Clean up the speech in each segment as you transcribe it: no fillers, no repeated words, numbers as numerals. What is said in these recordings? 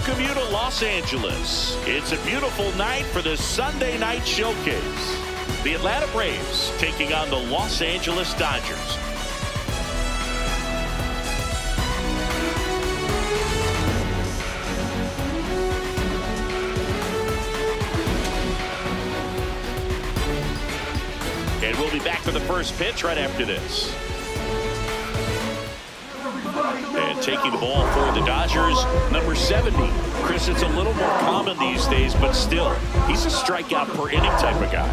welcome you to Los Angeles. It's a beautiful night for the Sunday night showcase. The Atlanta Braves taking on the Los Angeles Dodgers. And we'll be back for the first pitch right after this. And taking the ball for the Dodgers, number 70. Chris, it's a little more common these days, but still, he's a strikeout per inning type of guy.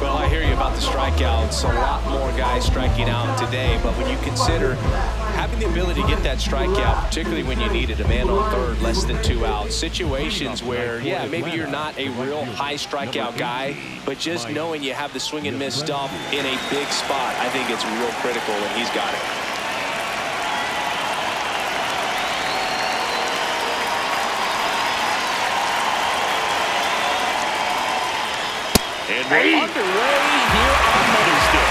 Well, I hear you about the strikeouts. A lot more guys striking out today, but when you consider having the ability to get that strikeout, particularly when you needed a man on third, less than 2 outs, situations where, yeah, maybe you're not a real high strikeout guy, but just knowing you have the swing and miss stuff in a big spot, I think it's real critical, and he's got it. And we're underway here on Mother's Day.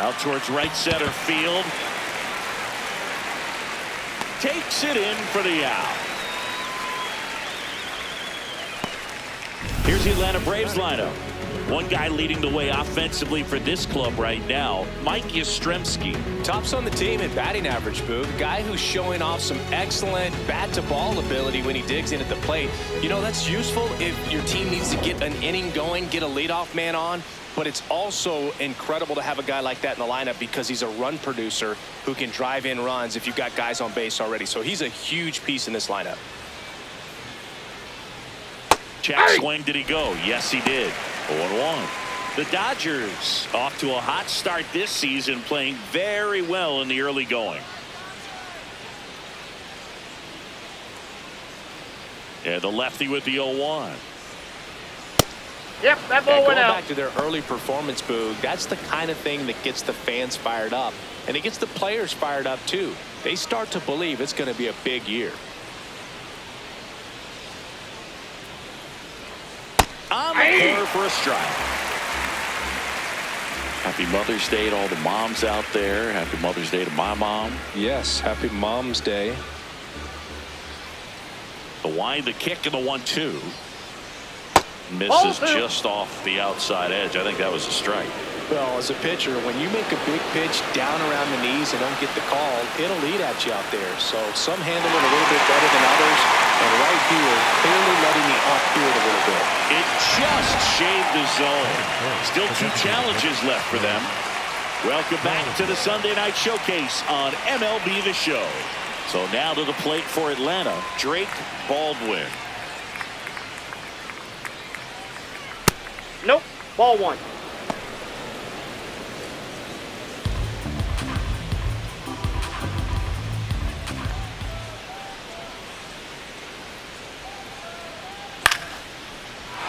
Out towards right center field. Takes it in for the out. Here's the Atlanta Braves lineup. One guy leading the way offensively for this club right now, Mike Yastrzemski. Tops on the team in batting average, Boo. The guy who's showing off some excellent bat-to-ball ability when he digs in at the plate. You know, that's useful if your team needs to get an inning going, get a leadoff man on. But it's also incredible to have a guy like that in the lineup because he's a run producer who can drive in runs if you've got guys on base already. So he's a huge piece in this lineup. Check swing, did he go? Yes, he did. 0-1. The Dodgers off to a hot start this season, playing very well in the early going. And the lefty with the 0-1. Yep, that ball went out. Back to their early performance, Boog. That's the kind of thing that gets the fans fired up, and it gets the players fired up too. They start to believe it's going to be a big year. On the corner for a strike. Happy Mother's Day to all the moms out there. Happy Mother's Day to my mom. Yes, happy Mom's Day. The wind, the kick, and the 1-2. Misses just off the outside edge. I think that was a strike. Well, as a pitcher, when you make a big pitch down around the knees and don't get the call, it'll eat at you out there. So some handle it a little bit better than others. And right here, clearly letting me off field a little bit. It just shaved the zone. Still 2 challenges left for them. Welcome back to the Sunday Night Showcase on MLB The Show. So now to the plate for Atlanta, Drake Baldwin. Nope, ball 1.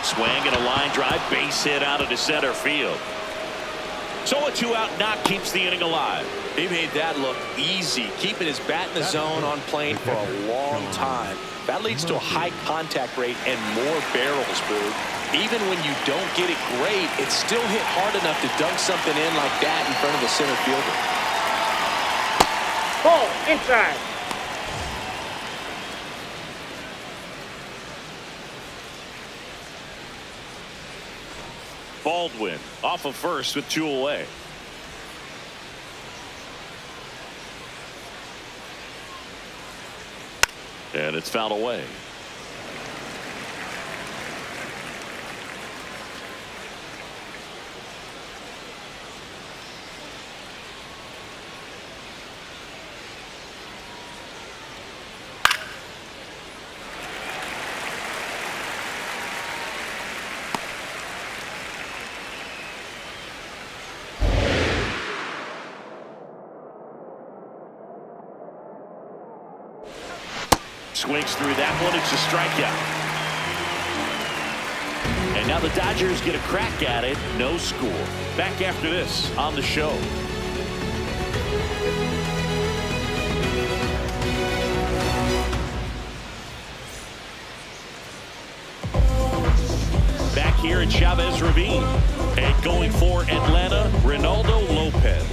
Swing and a line drive, base hit out into center field. So a 2-out knock keeps the inning alive. He made that look easy, keeping his bat in the zone on plane for a long time. That leads to a high contact rate and more barrels, Boog. Even when you don't get it great, it's still hit hard enough to dunk something in like that in front of the center fielder. Ball inside. Baldwin off of first with 2 away. And it's fouled away. Swings through that one. It's a strikeout. And now the Dodgers get a crack at it. No score. Back after this on the show. Back here at Chavez Ravine. And going for Atlanta, Ronaldo Lopez.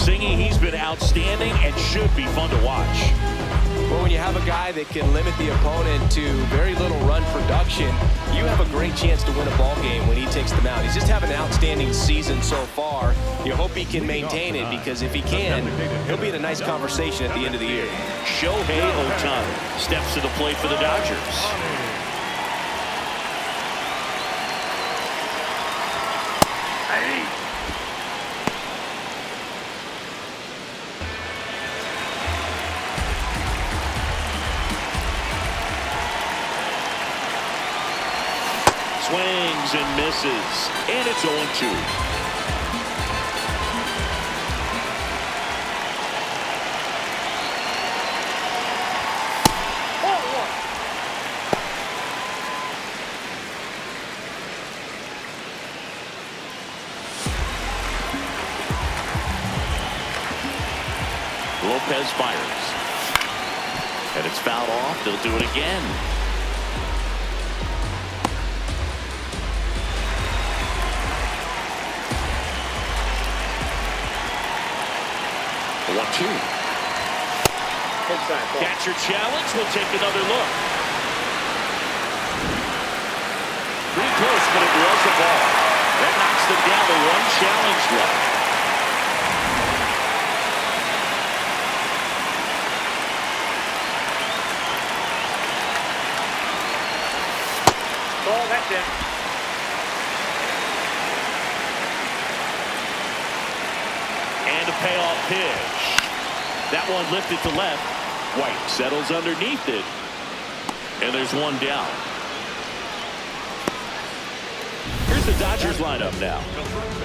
Singy, he's been outstanding and should be fun to watch. Well, when you have a guy that can limit the opponent to very little run production, you have a great chance to win a ball game when he takes them out. He's just having an outstanding season so far. You hope he can maintain it, because if he can, he'll be in a nice conversation at the end of the year. Shohei Ohtani steps to the plate for the Dodgers. Swings and misses, and it's 0-2. Lopez fires, and it's fouled off. They'll do it again. 1-2. Catcher challenge. We'll take another look. Pretty close, but it was a ball. That knocks them down to one challenge left. Ball, that's it. And a payoff pitch. That one lifted to left. White settles underneath it. And there's one down. Here's the Dodgers lineup now.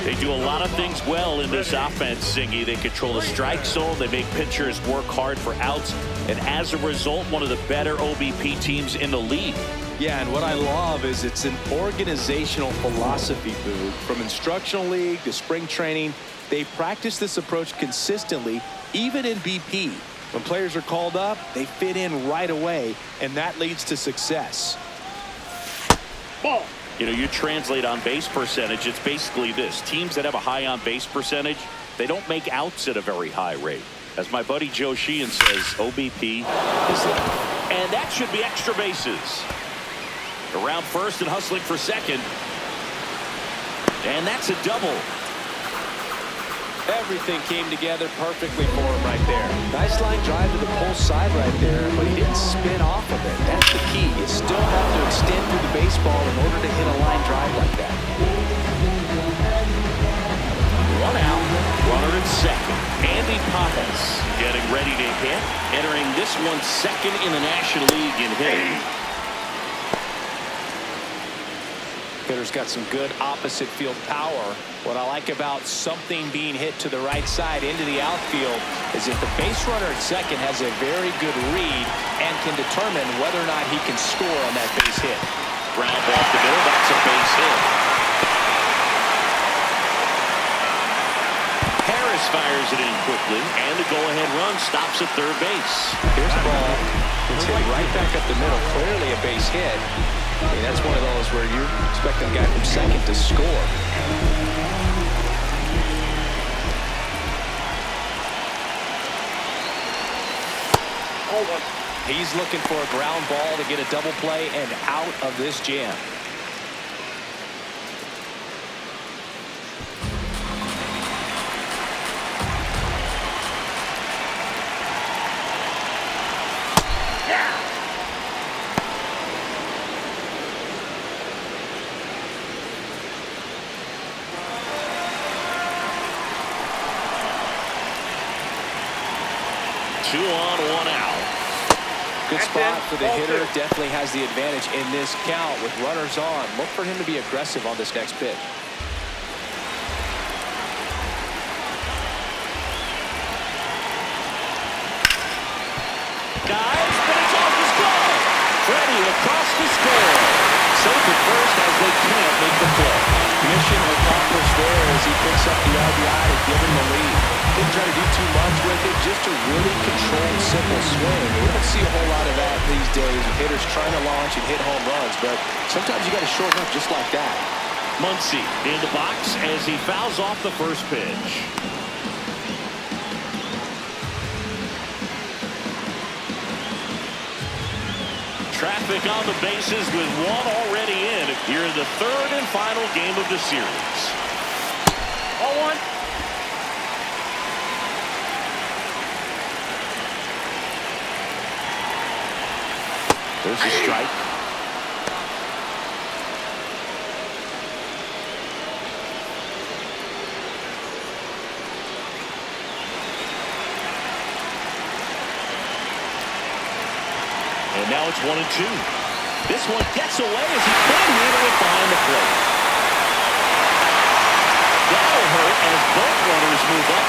They do a lot of things well in this offense, Singy. They control the strike zone. They make pitchers work hard for outs. And as a result, one of the better OBP teams in the league. Yeah, and what I love is it's an organizational philosophy, Boo. From instructional league to spring training, they practice this approach consistently, even in BP. When players are called up, they fit in right away, and that leads to success. Ball. You know, you translate on base percentage, it's basically this. Teams that have a high on base percentage, they don't make outs at a very high rate. As my buddy Joe Sheehan says, OBP is life. And that should be extra bases. Around first and hustling for second. And that's a double. Everything came together perfectly for him right there. Nice line drive to the pull side right there, but he didn't spin off of it. That's the key. You still have to extend through the baseball in order to hit a line drive like that. One out, runner at second. Andy Pajas getting ready to hit. Entering this one second in the National League in hitting. Hitter's got some good opposite field power. What I like about something being hit to the right side into the outfield is if the base runner at second has a very good read and can determine whether or not he can score on that base hit. Ground ball to the middle. That's a base hit. Harris fires it in quickly, and the go-ahead run stops at third base. Here's the ball. It's hit right back up the middle. Clearly a base hit. I mean, that's one of those where you're expecting a guy from second to score. He's looking for a ground ball to get a double play and out of this jam. Two on, one out. Good spot for the hitter. Definitely has the advantage in this count with runners on. Look for him to be aggressive on this next pitch. Guys, but it's off the score. Freddie across the score. Safe at first as they can't make the play. Mission accomplished there as he picks up the RBI to give him the lead. Didn't try to do too much with it, just a really controlled, simple swing. We don't see a whole lot of that these days with hitters trying to launch and hit home runs, but sometimes you got to shorten up just like that. Muncy in the box as he fouls off the first pitch. Traffic on the bases with one already in here in the third and final game of the series. 0-1. There's a strike. And now it's 1-2. This one gets away as he can't handle it behind the plate. That'll hurt as both runners move up.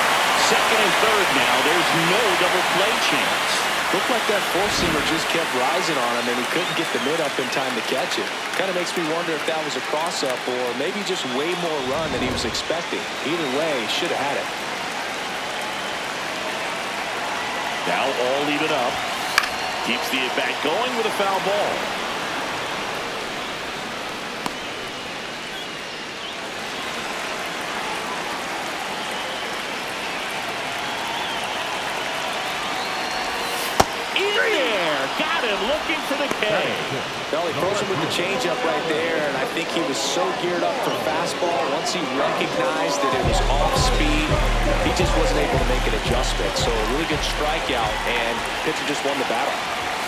Second and third now. There's no double play chance. Looked like that four-seamer just kept rising on him, and he couldn't get the mid up in time to catch it. Kind of makes me wonder if that was a cross-up or maybe just way more run than he was expecting. Either way, he should have had it. Now all even up. Keeps the at-bat going with a foul ball. Got him looking for the K. Well, he throws him with the changeup right there, and I think he was so geared up for fastball. Once he recognized that it was off speed, he just wasn't able to make an adjustment. So a really good strikeout, and pitcher just won the battle.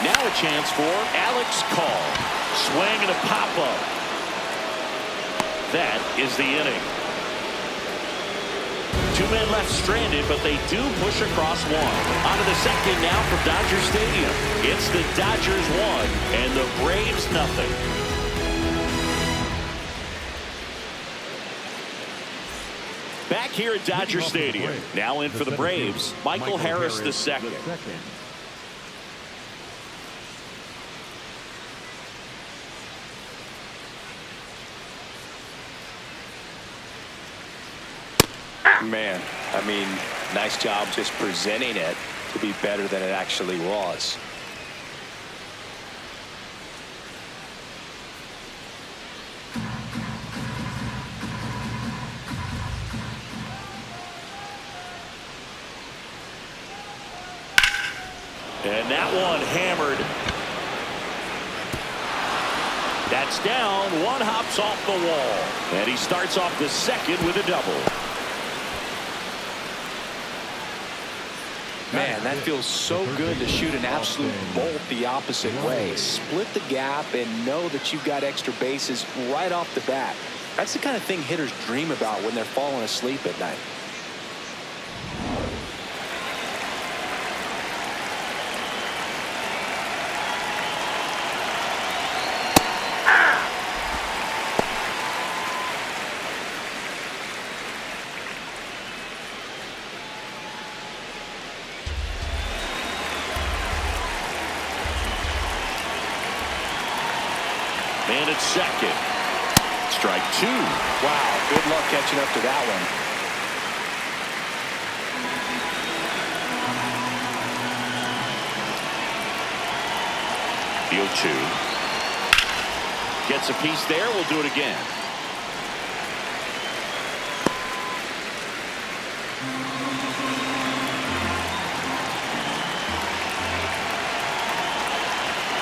Now a chance for Alex Call. Swing and a pop-up. That is the inning. Two men left stranded, but they do push across one. On to the second now from Dodger Stadium. It's the Dodgers 1 and the Braves nothing. Back here at Dodger Stadium. Now in for the Braves, Michael Harris II. Man, I mean, nice job just presenting it to be better than it actually was. And that one hammered. That's down. One hops off the wall. And he starts off the second with a double. Man, that feels so good to shoot an absolute bolt the opposite way. Split the gap and know that you've got extra bases right off the bat. That's the kind of thing hitters dream about when they're falling asleep at night. And it's second. Strike two. Wow, good luck catching up to that one. The 0-2. Gets a piece there. We'll do it again.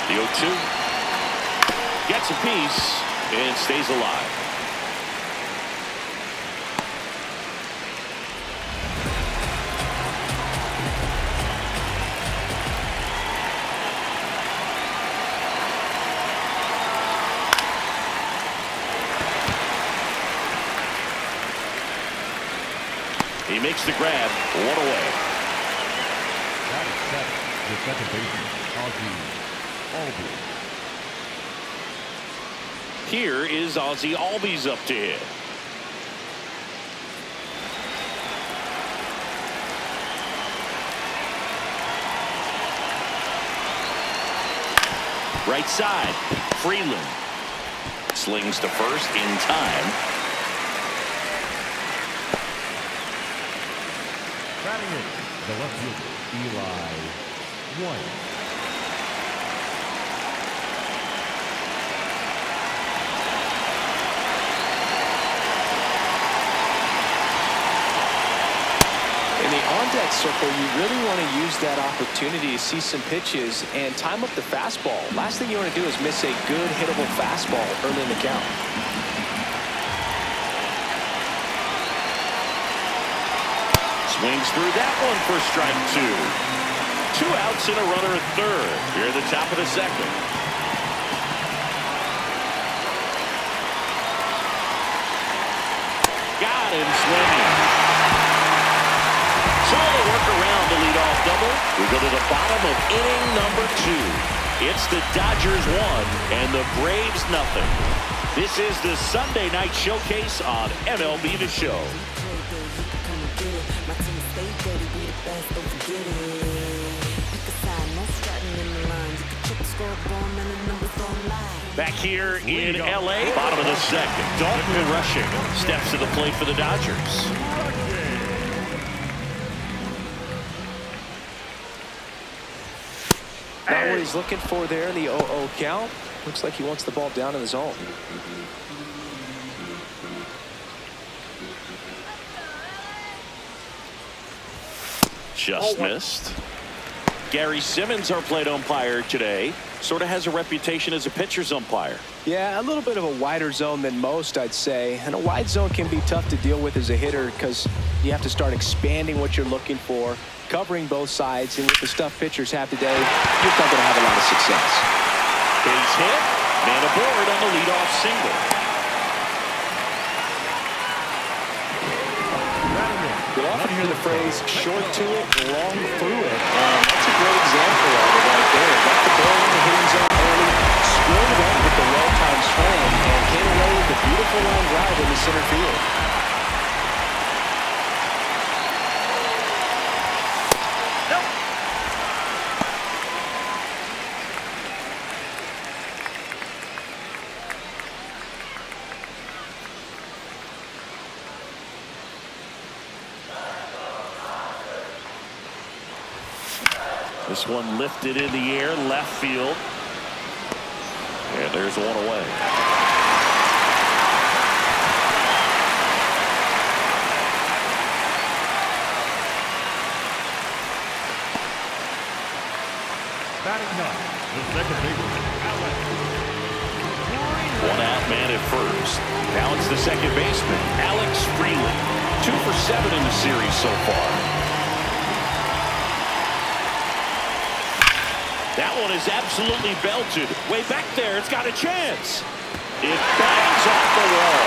The 0-2. Gets a piece and stays alive. He makes the grab. One away. That is set. The second baseman, Ozzie. Here is Ozzie Albies up to hit. Right side, Freeland slings to first in time. Batting in, the left fielder, Eli White. In the on-deck circle, you really want to use that opportunity to see some pitches and time up the fastball. Last thing you want to do is miss a good hittable fastball early in the count. Swings through that one for strike two. 2 outs and a runner at third. Here at the top of the second. Got him swinging. So the work around the leadoff double. We go to the bottom of inning number 2. It's the Dodgers 1 and the Braves nothing. This is the Sunday night showcase on MLB The Show. Back here in LA, bottom of the second. Dalton rushing steps to the plate for the Dodgers. Not what he's looking for there in the 0-0 count. Looks like he wants the ball down in the zone. Just missed. Gary Simmons, our plate umpire today, sort of has a reputation as a pitcher's umpire. Yeah, a little bit of a wider zone than most, I'd say. And a wide zone can be tough to deal with as a hitter because you have to start expanding what you're looking for, covering both sides, and with the stuff pitchers have today, you're not going to have a lot of success. Base hit, man aboard on the leadoff single. You'll often hear the phrase short to it, long through it. That's a great example of it right there. Got the ball in the hitting zone early, squared it up with the well-timed swing, and came away with a beautiful line drive into center field. This one lifted in the air, left field. And there's one away. Batting ninth, the second baseman, Alex. 1 out, man at first. Now it's the second baseman, Alex Freeland. 2 for 7 in the series so far. That one is absolutely belted. Way back there, it's got a chance. It bangs off the wall.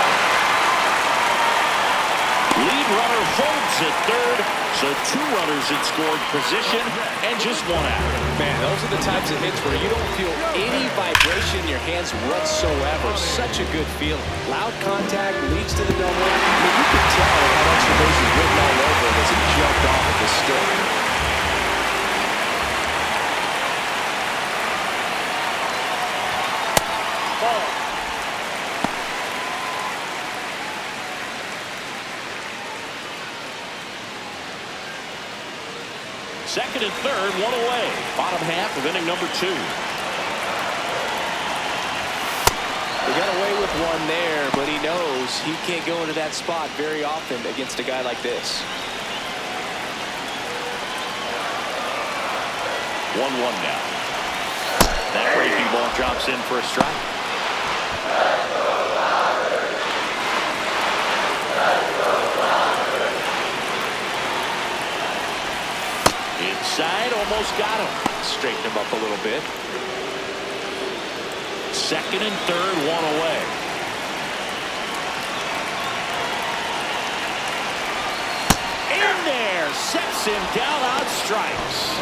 Lead runner holds at third, so 2 runners in scoring position and just 1 out. Man, those are the types of hits where you don't feel any vibration in your hands whatsoever. Such a good feeling. Loud contact leads to the double. I mean, you can tell how extra base is written all over it as it jumped off of the stick. Second and third, 1 away. Bottom half of inning number 2. He got away with one there, but he knows he can't go into that spot very often against a guy like this. 1-1 now. That breaking ball drops in for a strike. Inside, almost got him. Straighten him up a little bit. Second and third, 1 away. In there, sets him down on strikes.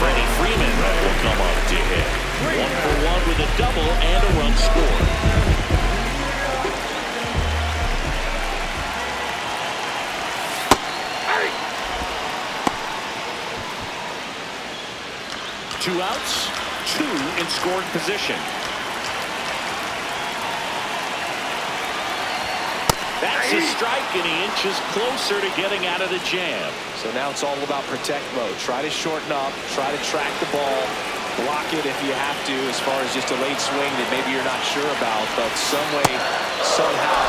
Freddie Freeman will come up to hit. 1 for 1 with a double and a run scored. 2 outs, 2 in scoring position. That's a strike, and he inches closer to getting out of the jam. So now it's all about protect mode. Try to shorten up, try to track the ball, block it if you have to, as far as just a late swing that maybe you're not sure about, but some way, somehow,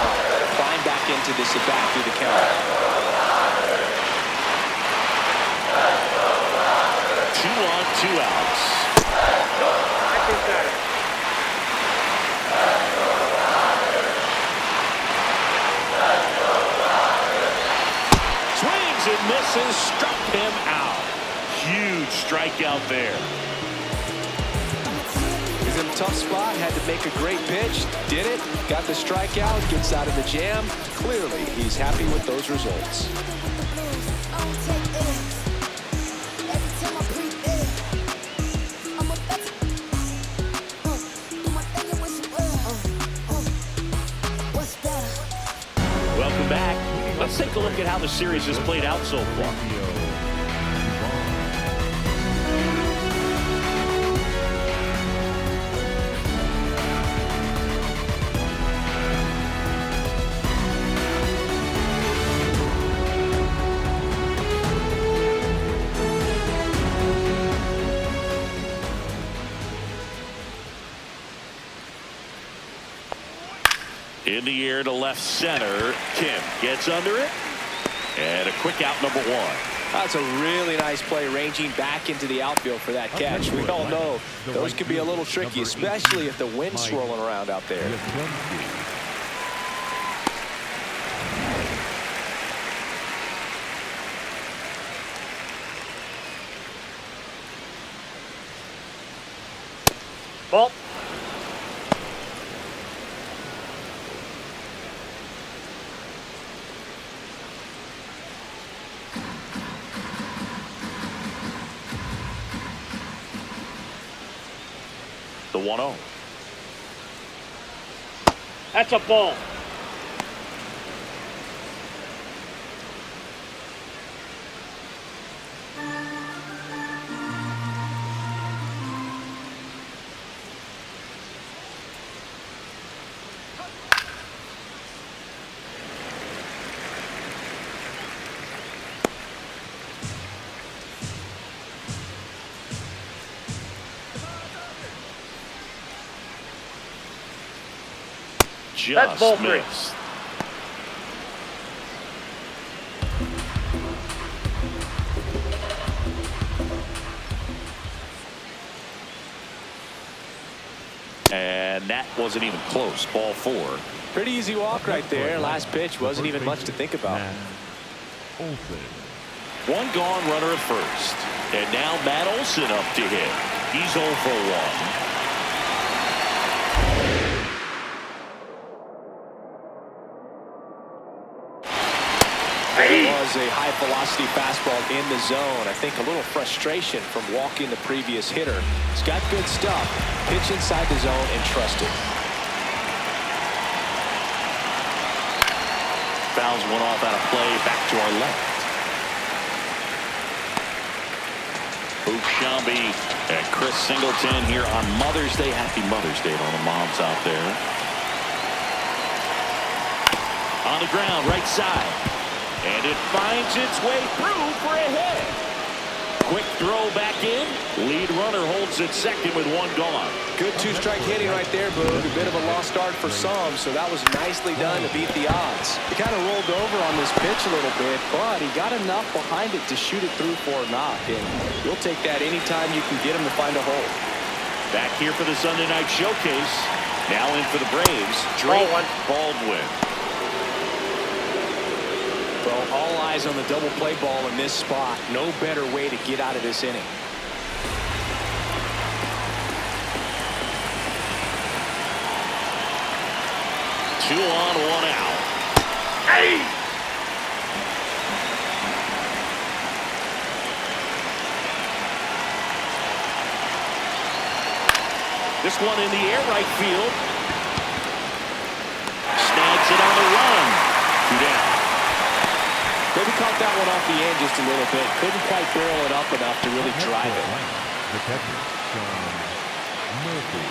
climb back into this at bat through the count. 2 on, 2 outs. I think that. Swings and misses, struck him out. Huge strikeout there. He's in a tough spot, had to make a great pitch, did it, got the strikeout, gets out of the jam. Clearly, he's happy with those results. Welcome back. Let's take a look at how the series has played out so far. In the air to left center. Kim gets under it. And a quick out, number 1. That's a really nice play, ranging back into the outfield for that catch. We all know those can be a little tricky, especially if the wind's swirling around out there. Ball. The 1-0. That's a ball. Just ball 3. missed. And that wasn't even close. Ball 4. Pretty easy walk right there. Last pitch wasn't even much to think about. One gone, runner at first. And now Matt Olson up to hit. He's 0 for 1. It was a high-velocity fastball in the zone. I think a little frustration from walking the previous hitter. He's got good stuff. Pitch inside the zone and trust it. Fouls one off out of play. Back to our left. Bouchambi and Chris Singleton here on Mother's Day. Happy Mother's Day to all the moms out there. On the ground, right side. And it finds its way through for a hit. Quick throw back in. Lead runner holds at second with 1 gone. Good 2-strike hitting right there, Boog. A bit of a lost start for some, so that was nicely done to beat the odds. He kind of rolled over on this pitch a little bit, but he got enough behind it to shoot it through for a knock. And you'll take that anytime you can get him to find a hole. Back here for the Sunday night showcase. Now in for the Braves, Drake Baldwin. Well, all eyes on the double play ball in this spot. No better way to get out of this inning. Two on, 1 out. Hey! This one in the air, right field. Snags it on the run. 2 down. Maybe caught that one off the end just a little bit. Couldn't quite barrel it up enough to really drive it. The catcher, Sean Murphy.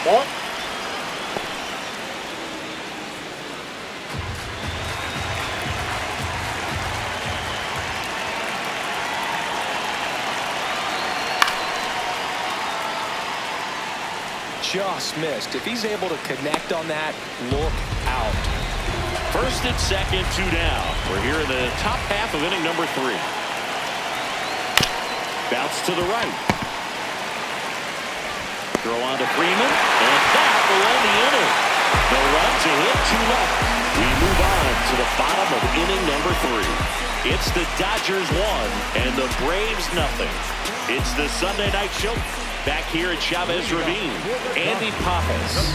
Ball. Just missed. If he's able to connect on that, look out. First and second, 2 down. We're here in the top half of inning number 3. Bounce to the right. Throw on to Freeman, and that will end the inning. No runs, a hit, 2 left. We move on to the bottom of inning number 3. It's the Dodgers 1 and the Braves nothing. It's the Sunday night show. Back here at Chavez Ravine, Andy Pappas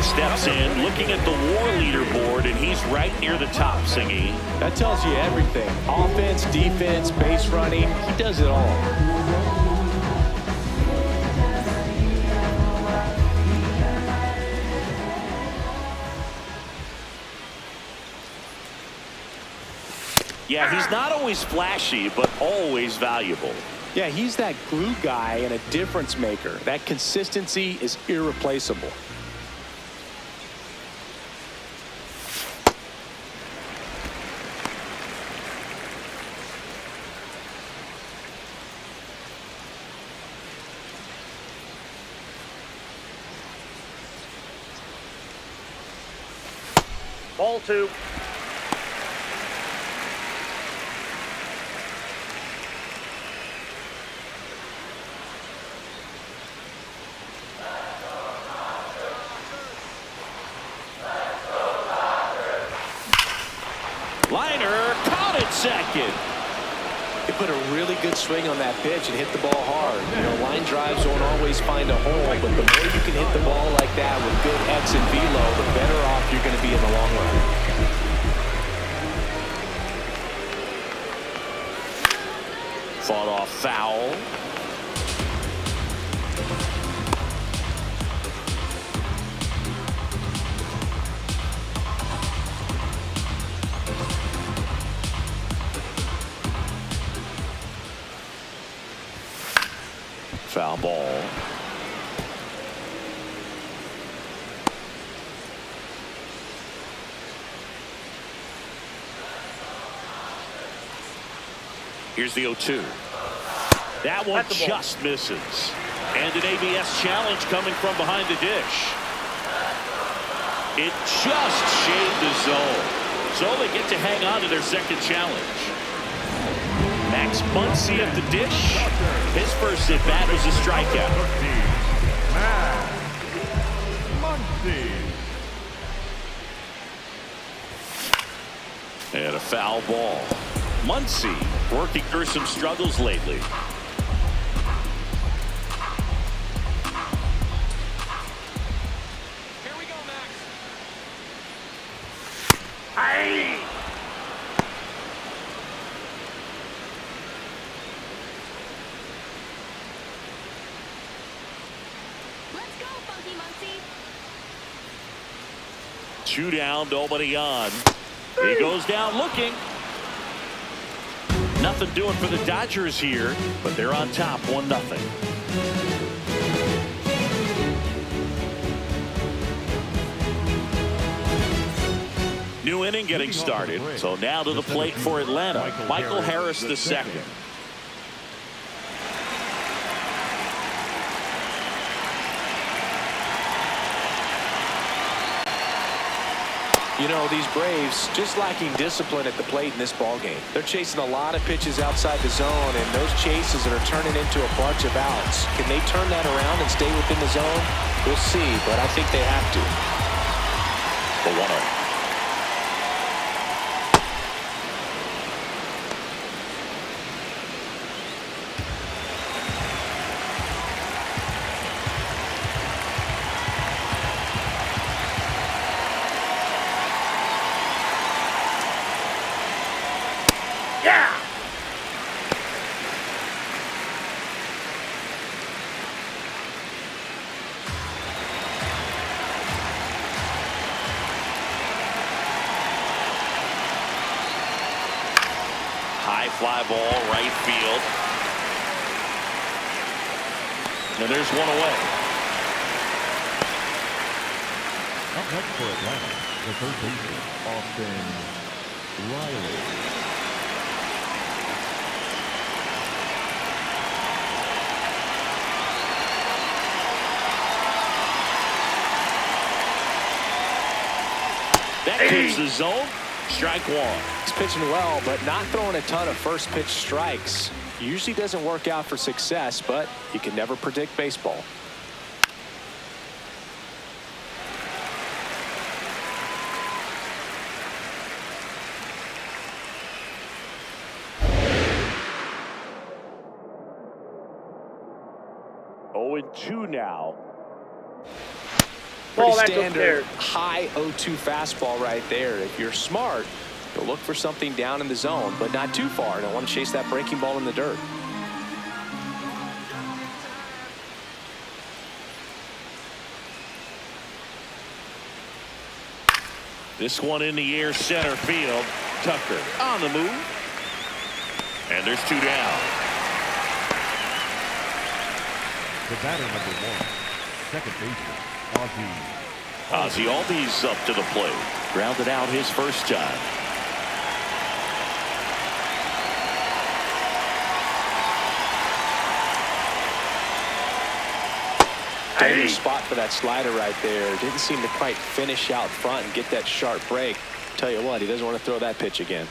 steps in, looking at the WAR leaderboard, and he's right near the top, Singy. That tells you everything. Offense, defense, base running. He does it all. Yeah, he's not always flashy, but always valuable. Yeah, he's that glue guy and a difference maker. That consistency is irreplaceable. Ball 2. Liner caught it second. He put a really good swing on that pitch and hit the ball hard. You know, line drives don't always find a hole, but the more you can hit the ball like that with good X and velo, the better off you're going to be in the long run. Fought off foul. Foul ball. Here's the 0-2. That one just misses. And an ABS challenge coming from behind the dish. It just shaved the zone. So they get to hang on to their second challenge. Max Muncy at the dish. His first at bat was a strikeout. And a foul ball. Muncy working through some struggles lately. Here we go, Max. Hey! Let's go, Funky Muncy. 2 down, nobody on. He goes down looking. Nothing doing for the Dodgers here, but they're on top 1-0. New inning getting started. So now to the plate for Atlanta, Michael Harris II. You know, these Braves just lacking discipline at the plate in this ballgame. They're chasing a lot of pitches outside the zone, and those chases are turning into a bunch of outs. Can they turn that around and stay within the zone? We'll see, but I think they have to. The 1-0. Yeah! High fly ball, right field. And there's one away. Next for Atlanta, the third baseman, Austin Riley. That keeps the zone. Strike one. He's pitching well, but not throwing a ton of first pitch strikes. Usually doesn't work out for success, but you can never predict baseball. Oh, and 2 now. Pretty Ball back standard upstairs. high 0-2 fastball right there. If you're smart, you'll look for something down in the zone, but not too far. Don't want to chase that breaking ball in the dirt. This one in the air, center field. Tucker on the move. And there's 2 down. The batter number 1, second baseman, Ozzie Albies up to the plate. Grounded out his first time. Dangerous spot for that slider right there. Didn't seem to quite finish out front and get that sharp break. Tell you what, he doesn't want to throw that pitch again.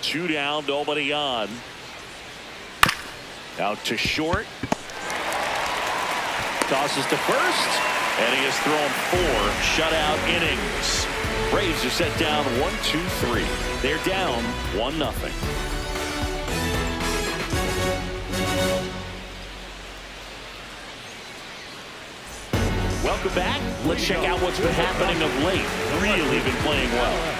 Two down, nobody on. Out to short. Tosses to first. And he has thrown 4 shutout innings. Braves are set down 1-2-3. They're down 1-0. Welcome back. Let's check out what's been happening of late. Really been playing well.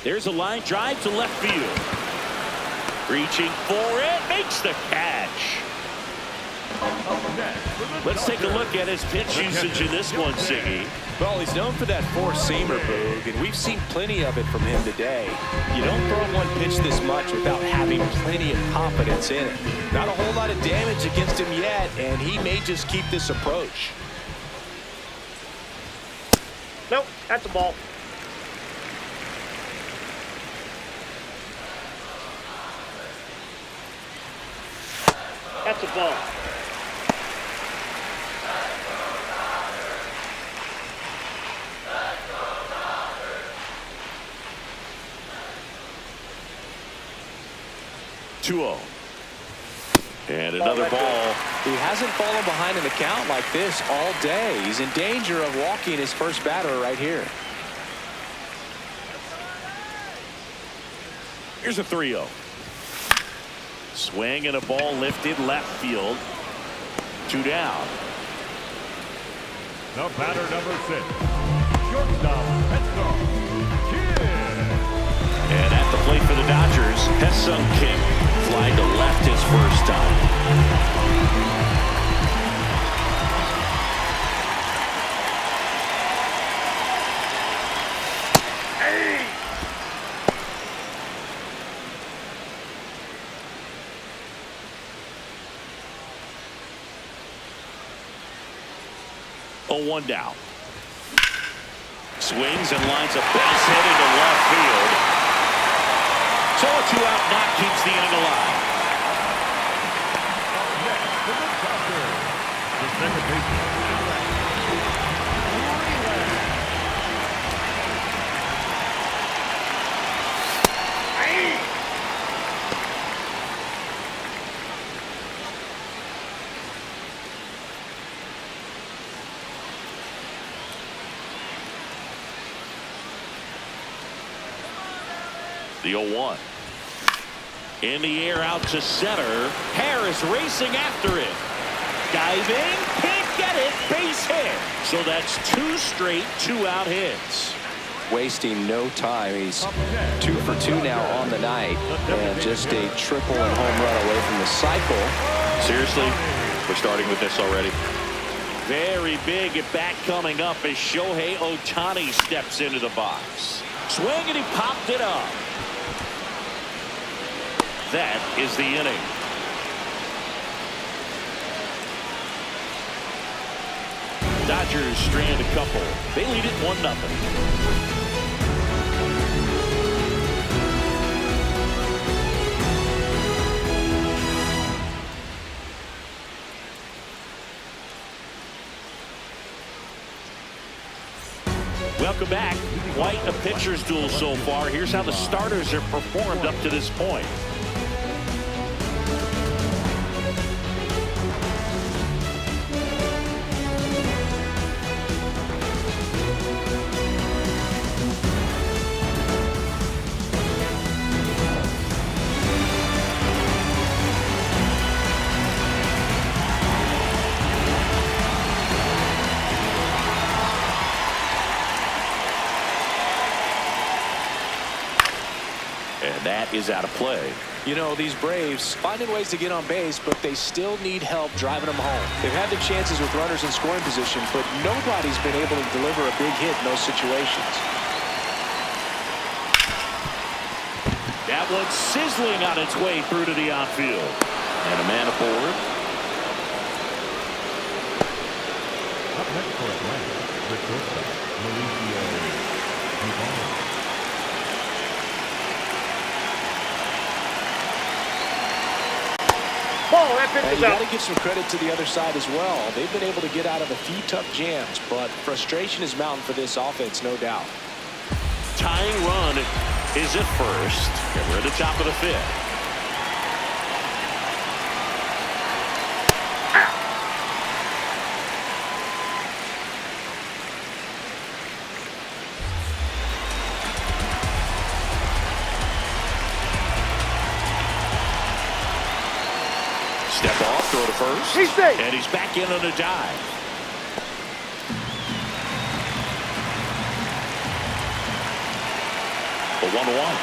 There's a line drive to left field. Reaching for it, makes the catch. Let's take a look at his pitch usage in this one, Siggy. Well, he's known for that four-seamer, Boog, and we've seen plenty of it from him today. You don't throw one pitch this much without having plenty of confidence in it. Not a whole lot of damage against him yet, and he may just keep this approach. Nope, that's a ball. That's a ball. And another ball. He hasn't fallen behind in the count like this all day. He's in danger of walking his first batter right here. Here's a 3-0. Swing and a ball lifted left field. 2 down. The batter number 6, shortstop, And at the plate for the Dodgers, Hesung Kim. Fly to left his first time. Hey! Oh, 1 down. Swings and lines a base hit into left field. So a 2-out knock keeps the inning alive. the second baseman. The 0-1. In the air out to center. Harris racing after it. Diving. Can't get it. Base hit. So that's 2 straight 2-out hits. Wasting no time. He's 2 for 2 now on the night, and just a triple and home run away from the cycle. Seriously, we're starting with this already. Very big at bat coming up as Shohei Ohtani steps into the box. Swing, and he popped it up. That is the inning. Dodgers strand a couple. They lead it 1-0. Welcome back. Quite a pitcher's duel so far. Here's how the starters have performed up to this point. And that is out of play. You know, these Braves finding ways to get on base, but they still need help driving them home. They've had their chances with runners in scoring position, but nobody's been able to deliver a big hit in those situations. That one's sizzling on its way through to the outfield. And a man aboard. Up next for Atlanta, the shortstop, Mauricio Dubon. Ball, that pitch And is you out. got to give some credit to the other side as well. They've been able to get out of a few tough jams, but frustration is mounting for this offense, no doubt. Tying run is at first. And we're at the top of the 5th. Step off, throw to first. He's safe. And he's back in on a dive. A 1-1.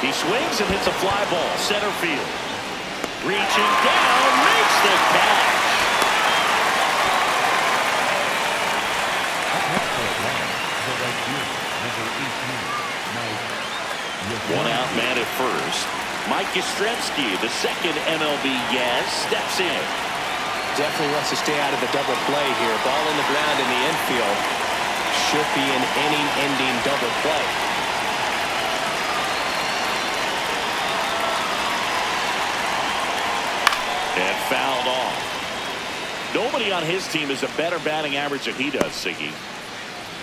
He swings and hits a fly ball, center field. Reaching down, makes the catch. Up next for Atlanta, the right fielder, number 18, Mike. 1 out man at first. Mike Yastrzemski, the second MLB yes, steps in. Definitely wants to stay out of the double play here. Ball in the ground in the infield. Should be an inning-ending double play. And fouled off. Nobody on his team has a better batting average than he does, Siggy.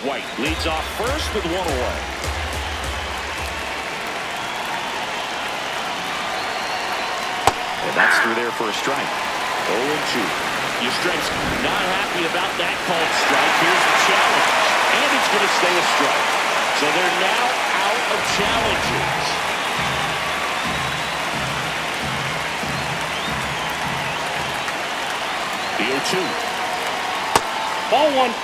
White leads off first with 1 away. And that's through there for a strike. 0-2. Yastrzemski not happy about that called strike. Here's the challenge. And it's going to stay a strike. So they're now out of challenges. The 0-2. Ball 1.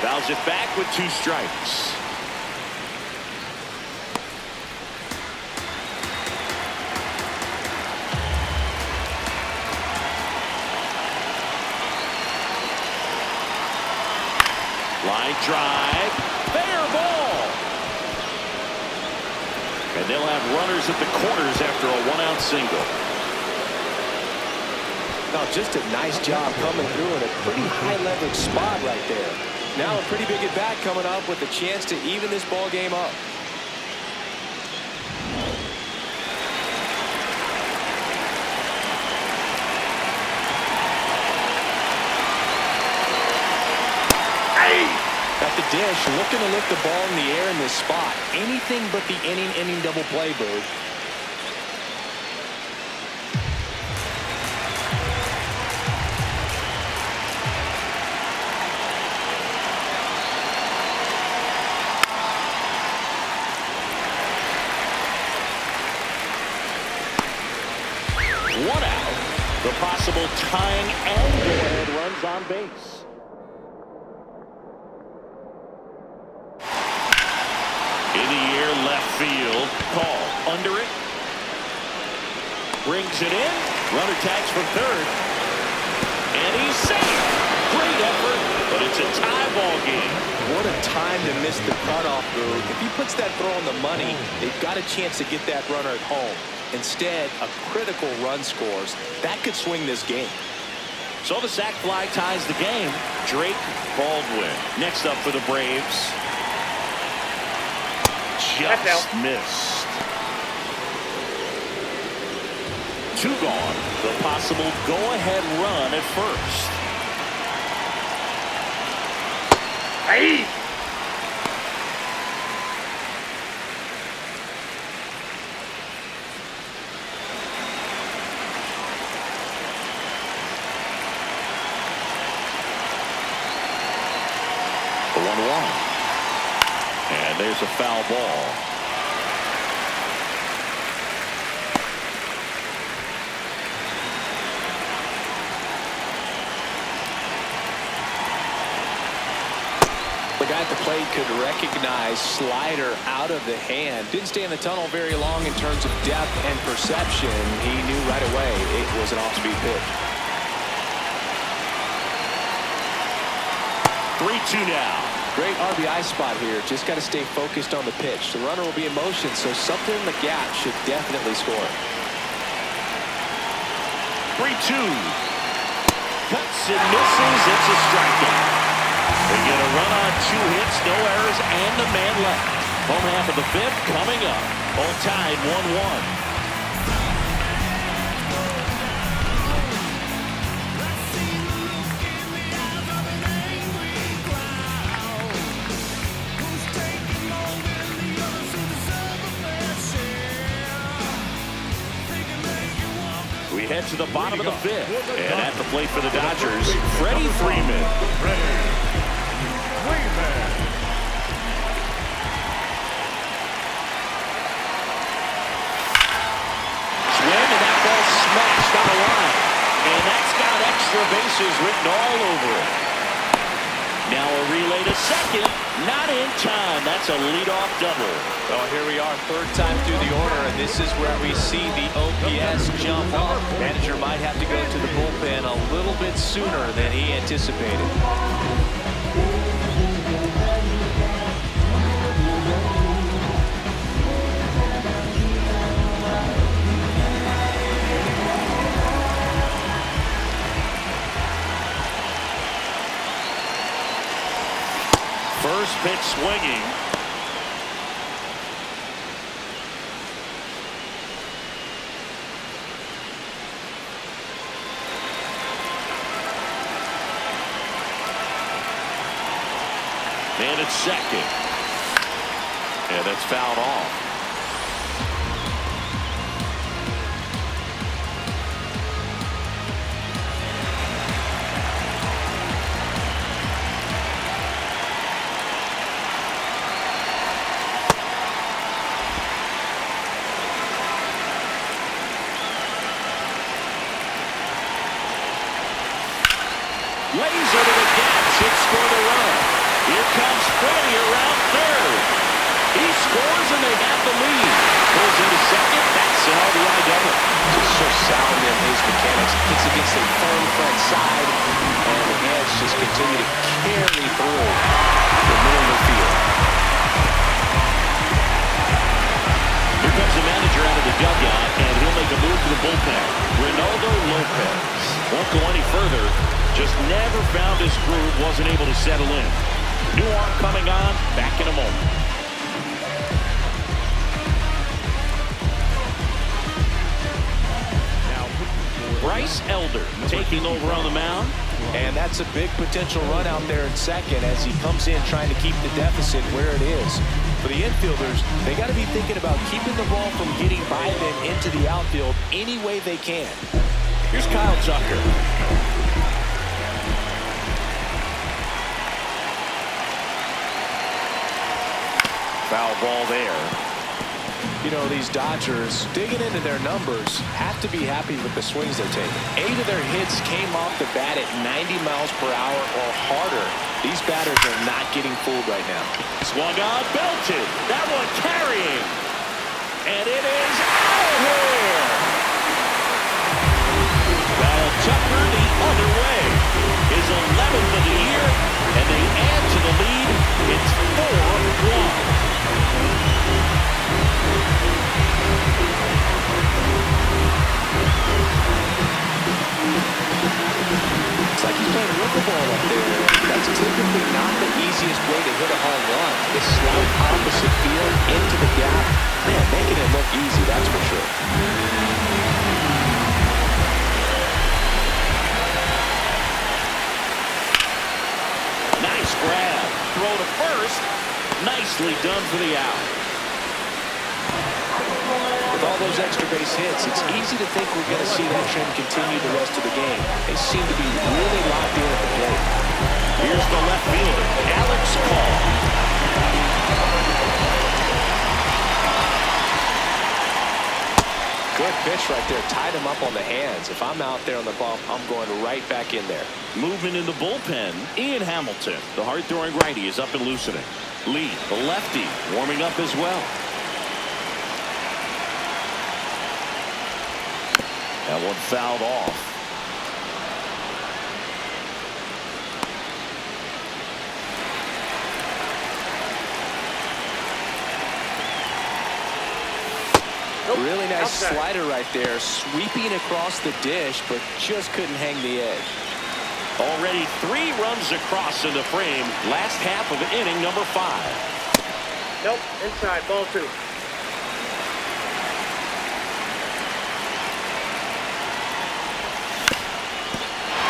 Fouls it back with 2 strikes. Line drive. Fair ball. And they'll have runners at the corners after a 1-out single. Now, just a nice job coming through in a pretty high leverage spot right there. Now a pretty big at bat coming up with a chance to even this ball game up. At the dish, looking to lift the ball in the air in this spot. Anything but the inning-ending double play, Bird. possible tying and go-ahead runs on base. In the air, left field. Call. Under it. Brings it in. Runner tags for third. And he's safe. Great effort, but it's a tie ball game. What a time to miss the cutoff, Boo. If he puts that throw on the money, they've got a chance to get that runner at home. Instead, a critical run scores. That could swing this game. So the sac fly ties the game. Drake Baldwin next up for the Braves. Just missed. 2 gone. The possible go-ahead run at first. Hey! The 1-1. And there's a foul ball. The guy at the plate could recognize slider out of the hand. Didn't stay in the tunnel very long in terms of depth and perception. He knew right away it was an off-speed pitch. 3-2 now. Great RBI spot here. Just got to stay focused on the pitch. The runner will be in motion, so something in the gap should definitely score. 3-2. Cuts and misses. It's a strikeout. They get a run on 2 hits, no errors, and a man left. Home half of the 5th coming up. All tied 1-1. We head to the bottom of the 5th. And at the plate for the Dodgers, Freddie Freeman. Swing, and that ball smashed on the line. And that's got extra bases written all over it. Now a relay to second. Not in time. That's a leadoff double. Oh, here we are, 3rd time through the order, and this is where we see the OPS jump up. Manager might have to go to the bullpen a little bit sooner than he anticipated. First pitch swinging. And it's second. And that's fouled off. Laser to the gap, should score the run. Here comes Freddie around third. He scores and they have the lead. Goes into second. That's an RBI double. Just so sound in his mechanics. Hits against a firm front side, and the hands just continue to carry through the middle of the field. Here comes the manager out of the dugout, and he'll make a move to the bullpen. Ronaldo Lopez won't go any further. Just never found his groove, wasn't able to settle in. New arm coming on, back in a moment. Bryce Elder taking over on the mound. And that's a big potential run out there in second as he comes in trying to keep the deficit where it is. For the infielders, they got to be thinking about keeping the ball from getting by them into the outfield any way they can. Here's Kyle Tucker. Foul ball there. You know, these Dodgers, digging into their numbers, have to be happy with the swings they're taking. 8 of their hits came off the bat at 90 miles per hour or harder. These batters are not getting fooled right now. Swung on, belted. That one carrying. And it is out of here. Well, Tucker the other way. His 11th of the year, and they add to the lead. It's 4-1. It's like he's playing rippleball up there. That's typically not the easiest way to hit a home run. The slight opposite field into the gap. Man, making it look easy, that's for sure. Nice grab. Throw to first. Nicely done for the out. With all those extra base hits, it's easy to think we're going to see that trend continue the rest of the game. They seem to be really locked in at the plate. Here's the left fielder, Alex Call. Good pitch right there. Tied him up on the hands. If I'm out there on the bump, I'm going right back in there. Movement in the bullpen, Ian Hamilton. The hard-throwing righty is up and loosening. Lee, the lefty, warming up as well. That one fouled off. Really nice slider right there, sweeping across the dish, but just couldn't hang the edge. Already 3 runs across in the frame. Last half of inning number 5. Nope, inside, ball 2.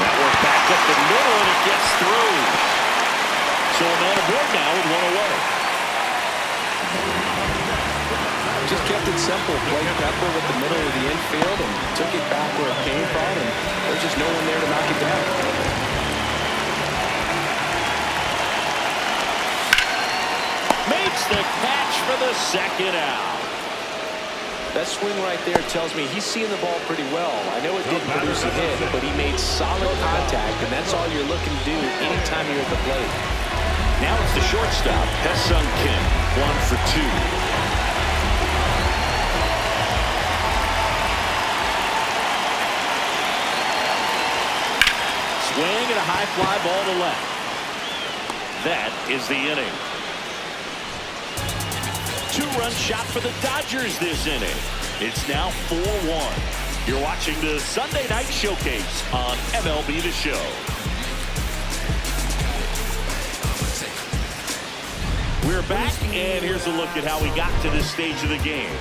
That one back up the middle, and it gets through. So a man aboard now with 1 away. Just kept it simple. Played Pepper with the middle of the infield and took it back where it came from, and there's just no one there to knock it down. Makes the catch for the second out. That swing right there tells me he's seeing the ball pretty well. I know it didn't produce a hit, but he made solid contact, and that's all you're looking to do anytime you're at the plate. Now it's the shortstop, Hesung Kim, 1 for 2. Swing and a high fly ball to left. That is the inning. 2-run shot for the Dodgers this inning. It's now 4-1. You're watching the Sunday Night Showcase on MLB The Show. We're back, and here's a look at how we got to this stage of the game.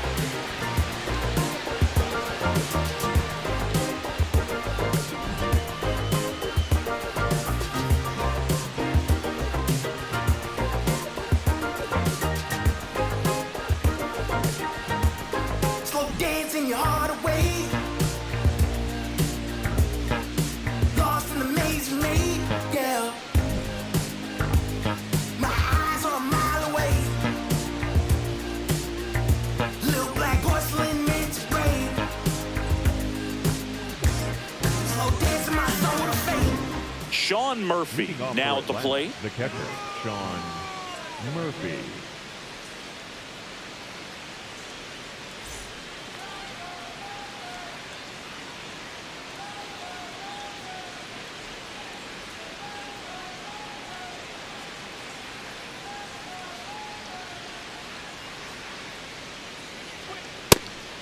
Sean Murphy now at the plate. The catcher, Sean Murphy.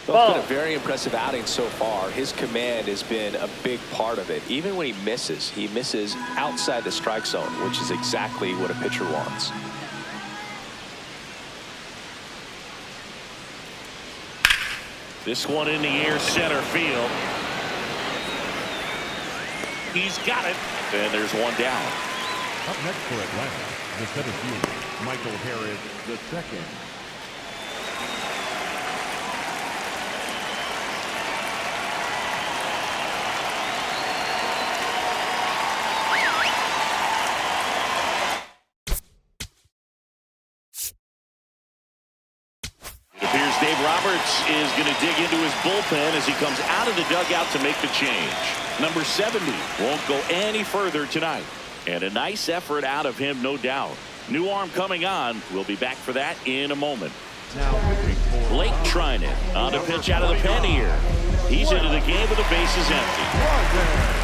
Well, it's been a very impressive outing so far. His command has been a big part of it. Even when he misses outside the strike zone, which is exactly what a pitcher wants. This one in the air, center field. He's got it, and there's one down. Up next for Atlanta, the center fielder, Michael Harris II. Roberts is going to dig into his bullpen as he comes out of the dugout to make the change. Number 70 won't go any further tonight. And a nice effort out of him, no doubt. New arm coming on. We'll be back for that in a moment. Blake Trinan on the pitch out of the pen here. He's into the game with the bases empty.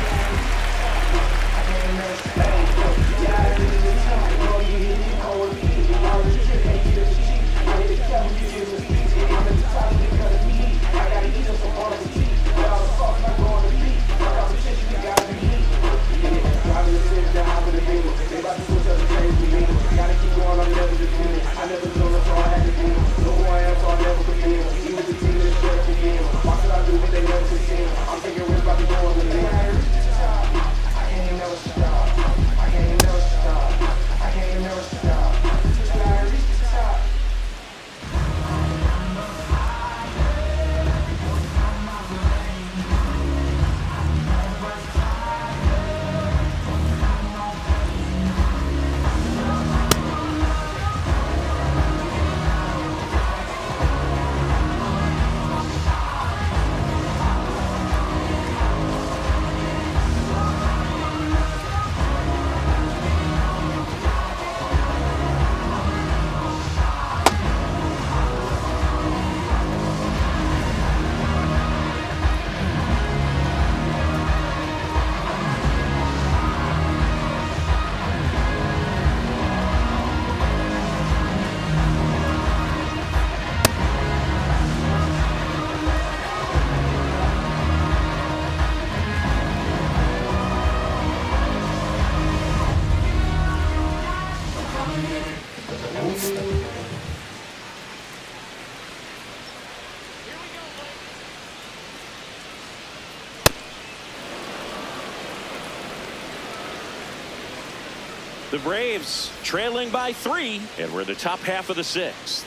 The Braves trailing by 3, and we're in the top half of the 6th.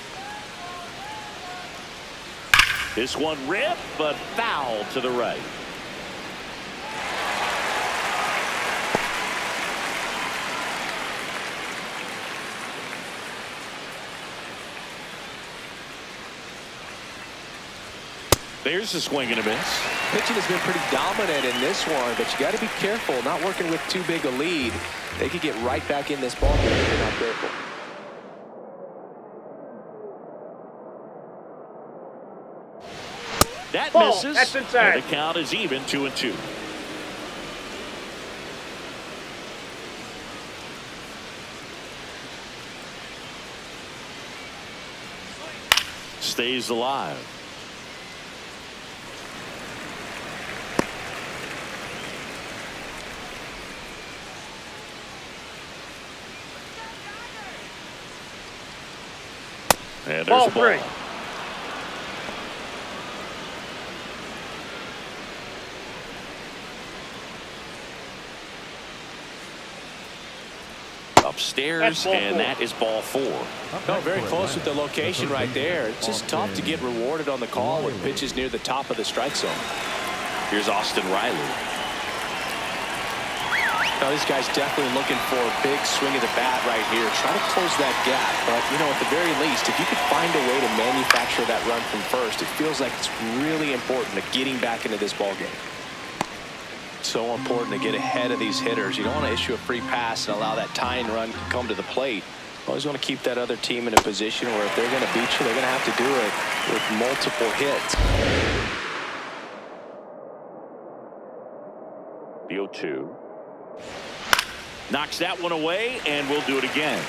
This one ripped, but foul to the right. There's a swing and a miss. Pitching has been pretty dominant in this one, but you got to be careful, not working with too big a lead. They could get right back in this ball game if they're not careful. That Ball. misses. That's inside. And the count is even 2-2. Stays alive. And there's Ball a ball. 3. Upstairs, That's ball and 4. that is ball 4. No, very close with the location right there. It's just tough to get rewarded on the call with pitches near the top of the strike zone. Here's Austin Riley. Now, this guy's definitely looking for a big swing of the bat right here. Try to close that gap. But, you know, at the very least, if you could find a way to manufacture that run from first, it feels like it's really important to getting back into this ball game. So important to get ahead of these hitters. You don't want to issue a free pass and allow that tying run to come to the plate. Always want to keep that other team in a position where if they're going to beat you, they're going to have to do it with multiple hits. The 0-2. Knocks that one away, and we'll do it again.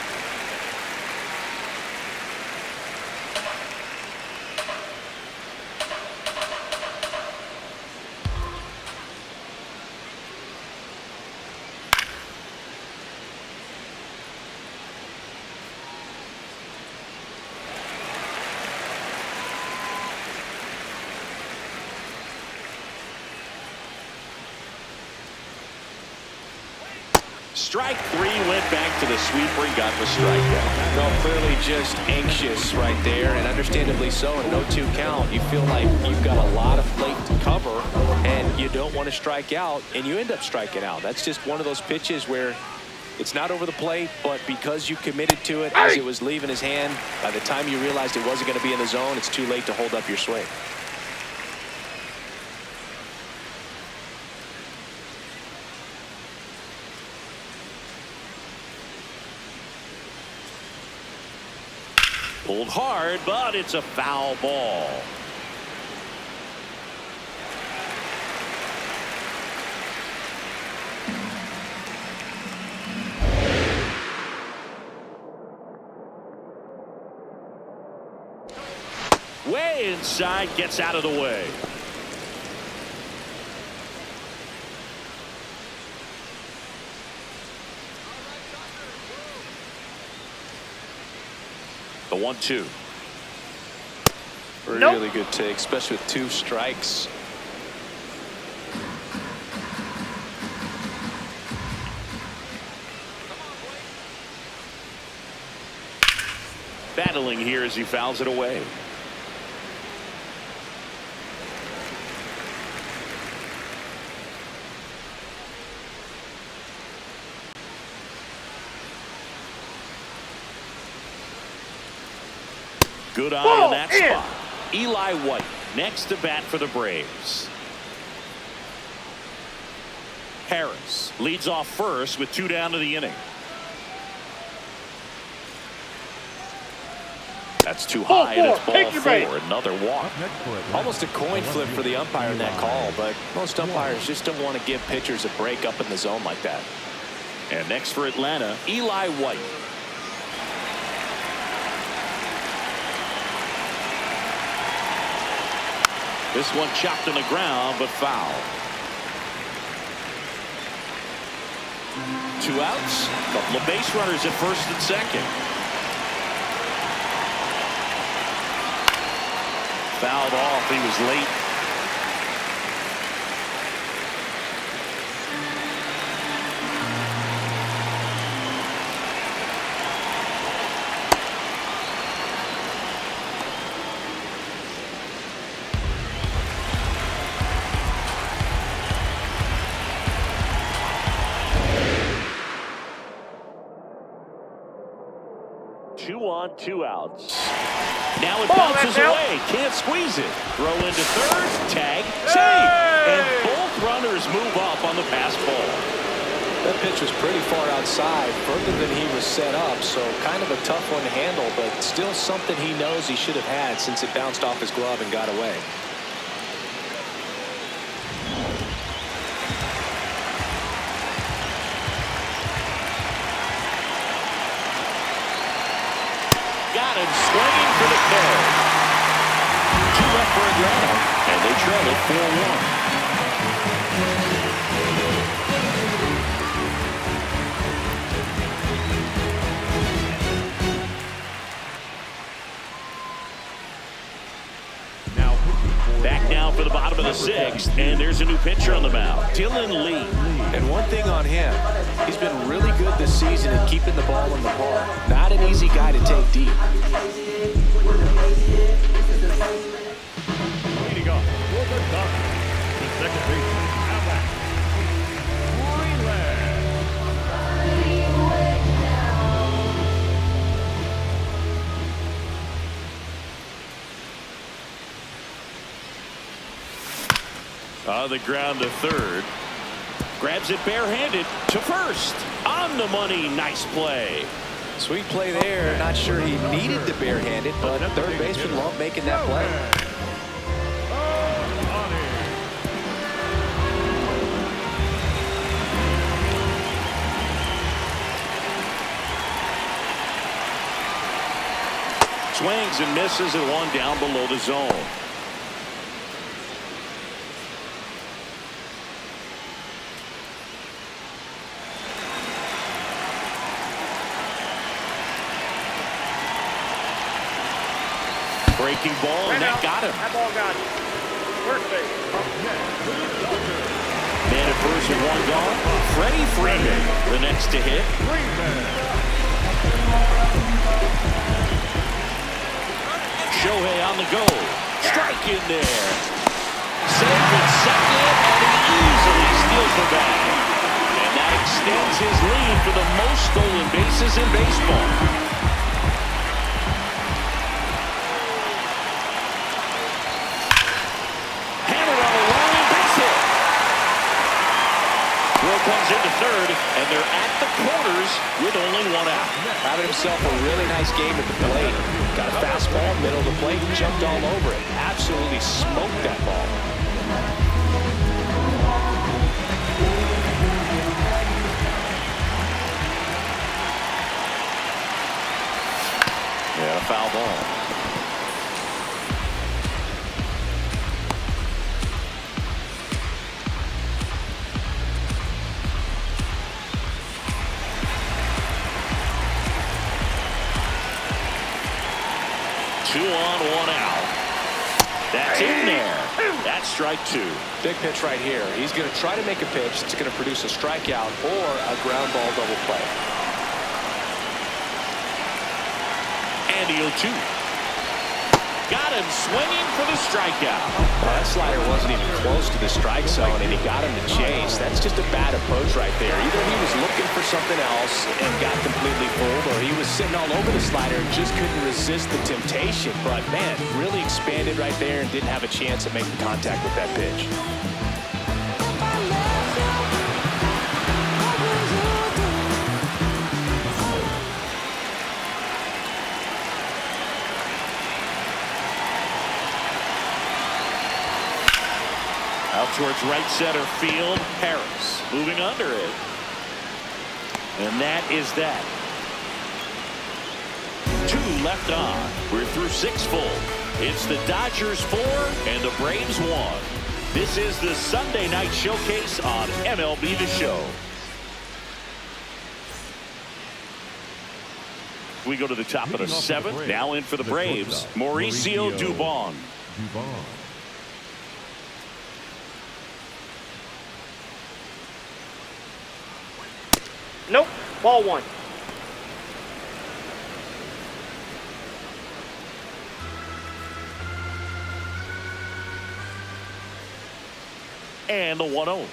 Strike 3, went back to the sweeper. He got the strikeout. No, clearly just anxious right there, and understandably so. In an 0-2 count, you feel like you've got a lot of plate to cover, and you don't want to strike out, and you end up striking out. That's just one of those pitches where It's not over the plate, but because you committed to it as it was leaving his hand, by the time you realized it wasn't going to be in the zone, it's too late to hold up your swing. Pulled hard, but it's a foul ball. Way inside, gets out of the way. The 1-2. Really good take, especially with 2 strikes. Battling here as he fouls it away. Good eye in that spot. Eli White next to bat for the Braves. Harris leads off first with 2 down to the inning. That's too high, and it's ball 4. Another walk. Almost a coin flip for the umpire in that call, but most umpires just don't want to give pitchers a break up in the zone like that. And next for Atlanta, Eli White. This one chopped on the ground, but foul. 2 outs. Couple of base runners at first and second. Fouled off. He was late. Two on, 2 outs. Now it bounces away. Can't squeeze it. Throw into third. Tag. Save. And both runners move up on the pass ball. That pitch was pretty far outside, further than he was set up, so kind of a tough one to handle, but still something he knows he should have had since it bounced off his glove and got away. Got him swinging for the kill. 2 left for Atlanta, and they trail it 4-1. Back now for the bottom of the 6th, and there's a new pitcher on the mound, Dylan Lee. And one thing on him, he's been really good this season at keeping the ball in the park. Not an easy guy to take deep. Leading off for the Dodgers, the second baseman, Alex Freeland. On the ground to third. Grabs it barehanded to first. On the money. Nice play. Sweet play there. Not sure he needed the barehanded, but third baseman loved making that play. Swings and misses at 1 down below the zone. Breaking ball, and that got him. That ball got him. First base. Man at first with 1 gone. Freddie Freeman, the next to hit. Shohei on the go. Strike in there. Safe at second, and he easily steals the bag. And that extends his lead for the most stolen bases in baseball. Hammered on a line base hit. Throw comes into third, and they're at the corners with only one out. Having himself a really nice game at the plate. Got a fastball, middle of the plate, jumped all over it. Absolutely smoked that ball. Yeah, a foul ball. Two on, one out. That's in there. That's strike two. Big pitch right here. He's going to try to make a pitch that's going to produce a strikeout or a ground ball double play. And the 0-2. Got him swinging for the strikeout. Well, that slider wasn't even close to the strike zone, and he got him to chase. That's just a bad approach right there. Either he was looking for something else and got completely fooled, or he was sitting all over the slider and just couldn't resist the temptation. But, man, really expanded right there and didn't have a chance at making contact with that pitch. Out towards right center field. Harris moving under it. And that is that. 2 left on. We're through 6 full. It's the Dodgers 4 and the Braves 1. This is the Sunday night showcase on MLB The Show. We go to the top of the 7th. Now in for the Braves, Mauricio Dubon. Nope. Ball 1. And the 1-0.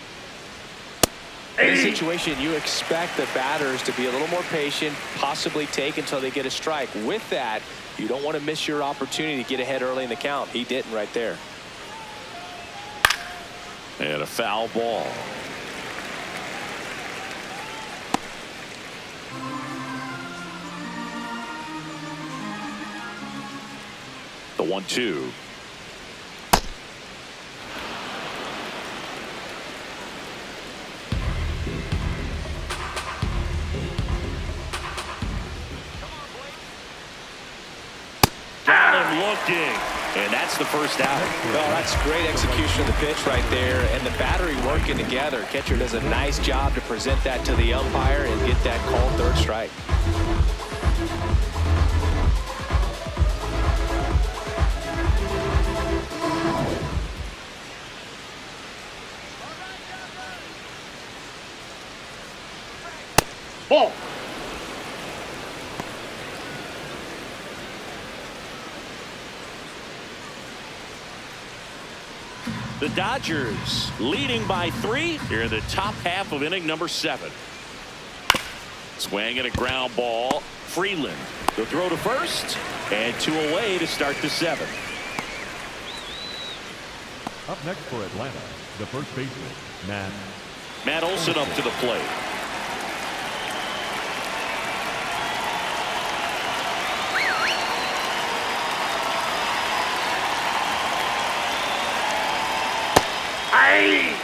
In this situation, you expect the batters to be a little more patient, possibly take until they get a strike. With that, you don't want to miss your opportunity to get ahead early in the count. He didn't right there. And a foul ball. The 1-2. Got him looking. And that's the first out. Well, that's great execution of the pitch right there. And the battery working together. Catcher does a nice job to present that to the umpire and get that called third strike. Ball. The Dodgers leading by 3 here in the top half of inning number 7. Swing and a ground ball. Freeland. The throw to first. And 2 away to start the 7th. Up next for Atlanta, the first baseman, Matt Olson up to the plate. Aye.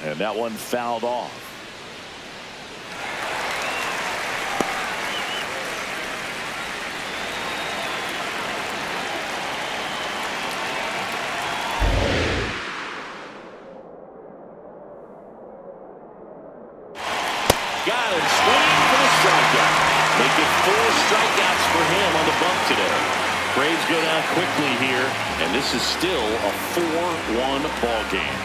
And that one fouled off. Got him swinging for the strikeout. Make it 4 strikeouts for him on the bump today. Braves go down quickly here, and this is still a 4-1 ball game.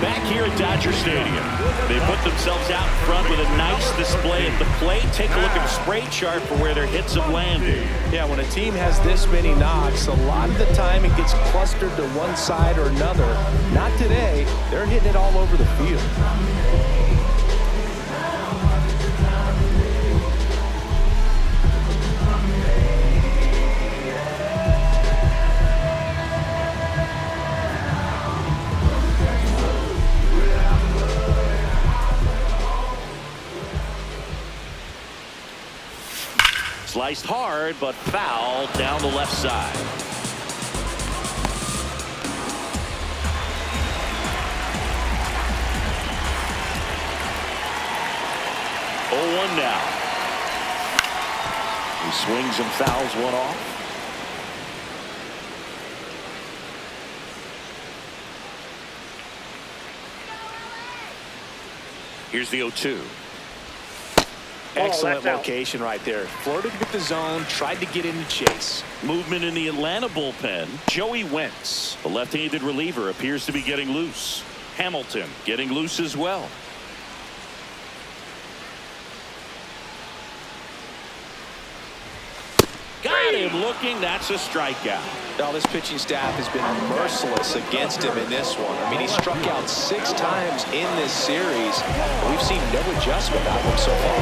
Back here at Dodger Stadium, they put themselves out in front with a nice display at the plate. Take a look at the spray chart for where their hits have landed. Yeah, when a team has this many knocks, a lot of the time it gets clustered to one side or another. Not today. They're hitting it all over the field. Sliced hard, but foul down the left side. 0-1 now. He swings and fouls one off. Here's the 0-2. Excellent location right there. Flirted with the zone, tried to get in the chase. Movement in the Atlanta bullpen. Joey Wentz, the left-handed reliever, appears to be getting loose. Hamilton getting loose as well. Got him looking. That's a strikeout. Now, this pitching staff has been merciless against him in this one. I mean, he struck out 6 times in this series. We've seen no adjustment out of him so far.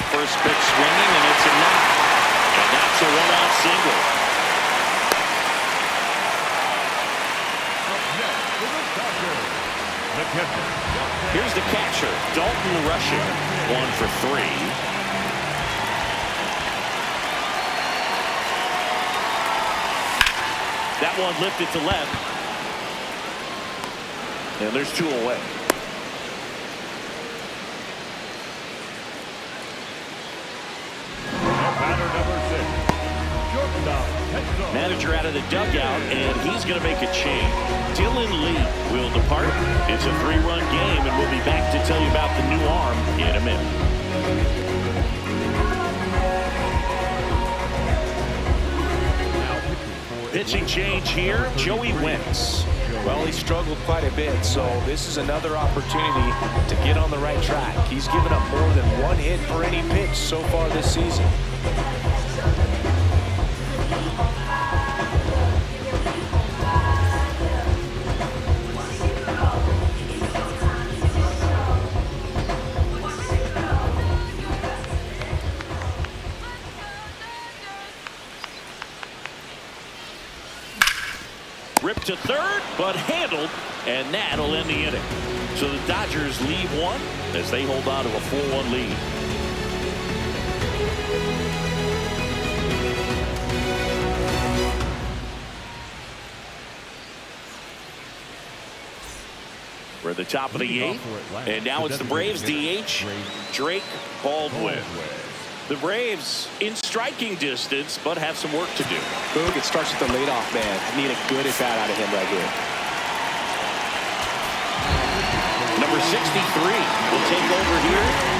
First pitch swinging, and it's a knock. And that's a one-out single. Here's the catcher, Dalton Rushing, 1 for 3. That one lifted to left. And there's 2 away. Manager out of the dugout, and he's going to make a change. Dylan Lee will depart. It's a 3-run game, and we'll be back to tell you about the new arm in a minute. Pitching change here, Joey Wentz. Well, he struggled quite a bit, so this is another opportunity to get on the right track. He's given up more than 1 hit per any pitch so far this season. Ripped to third, but handled, and that'll end the inning. So the Dodgers leave 1 as they hold on to a 4-1 lead. We're at the top of the 8th, and now it's the Braves DH, Drake Baldwin. The Braves in striking distance, but have some work to do. Boog, it starts with the leadoff man. Need a good at-bat out of him right here. Number 63 will take over here.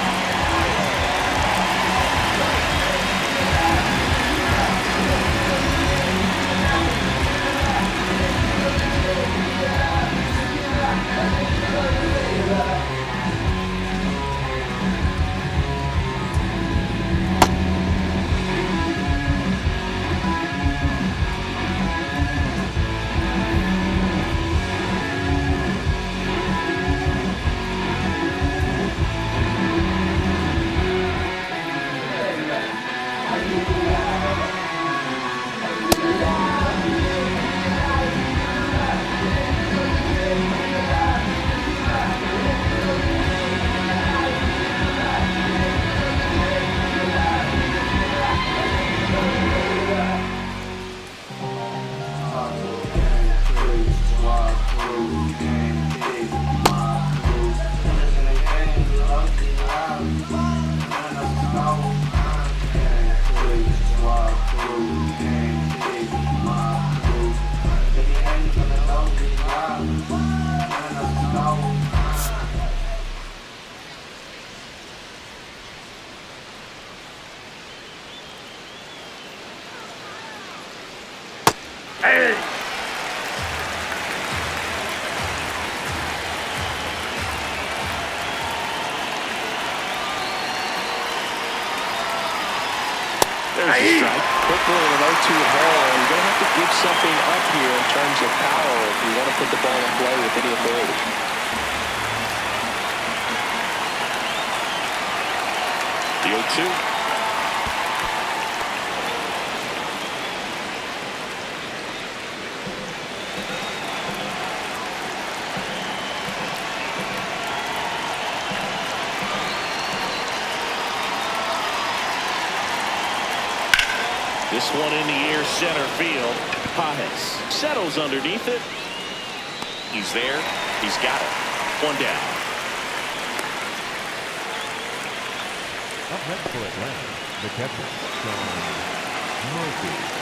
a strike. Quickly in an 0-2 hole, you're going to have to give something up here in terms of power if you want to put the ball in play with any authority. The 0-2. This one in the air, center field. Pajes settles underneath it. He's there. He's got it. One down. Up next for Atlanta, the catcher, Sean Murphy.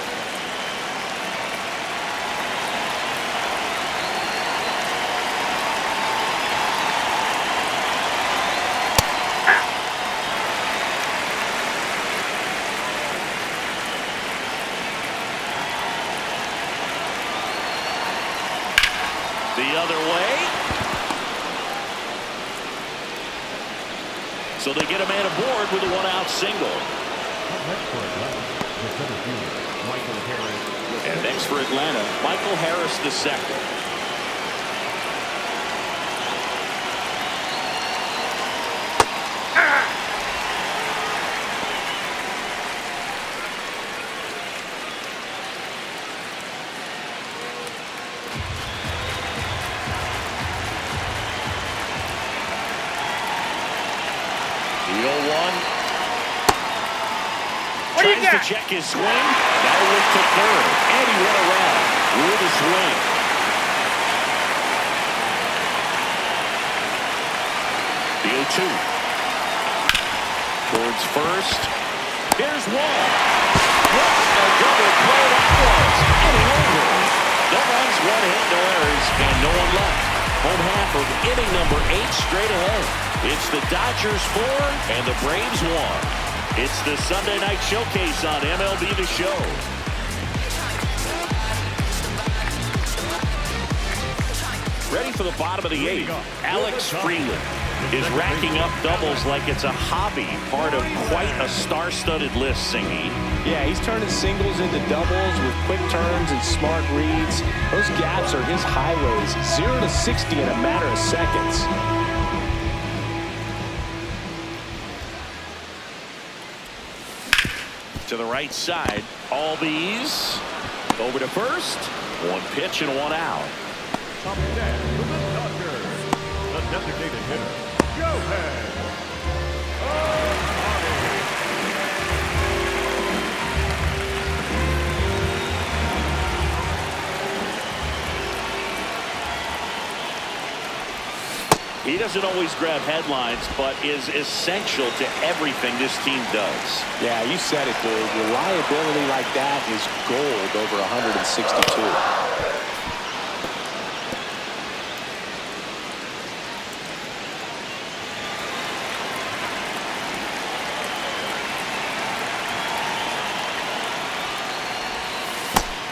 The other way. So they get a man aboard with a one-out single. And next for Atlanta, Michael Harris II. Tries to check his swing. That'll look to third. And he went around with a swing. The 0-2. Towards first. Here's one. What a double play that was. Inning over. No runs, one hit, no errors, and no one left. Home half of inning number 8 straight ahead. It's the Dodgers 4 and the Braves 1. It's the Sunday Night Showcase on MLB The Show. Ready for the bottom of the 8th. Alex Freeland is racking up doubles like it's a hobby, part of quite a star-studded list, Singy. Yeah, he's turning singles into doubles with quick turns and smart reads. Those gaps are his highways, 0 to 60 in a matter of seconds. To the right side, Albies over to first. One pitch and one out. Up next for the Dodgers, the designated hitter, Johan He doesn't always grab headlines, but is essential to everything this team does. Yeah, you said it, dude. Reliability like that is gold over 162.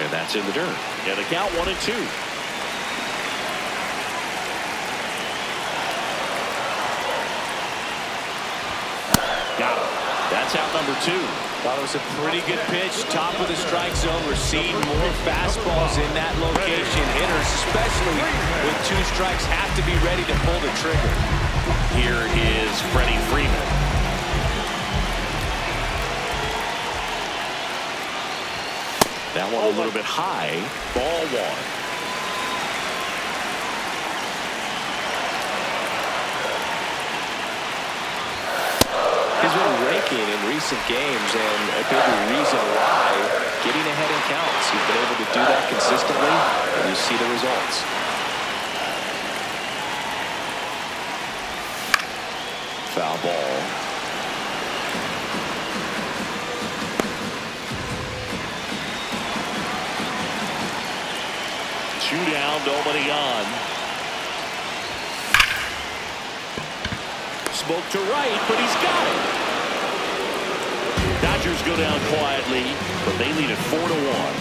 And that's in the dirt. Yeah, the count 1-2. Got him. That's out number 2. Thought it was a pretty good pitch. Top of the strike zone. We're seeing more fastballs in that location. Hitters, especially with 2 strikes, have to be ready to pull the trigger. Here is Freddie Freeman. That one a little bit high. Ball 1. He's been raking in recent games, and a big reason why, getting ahead in counts. He's been able to do that consistently, and you see the results. Foul ball. Two down, nobody on. Smoke to right, but he's got it. Dodgers go down quietly, but they lead it 4-1.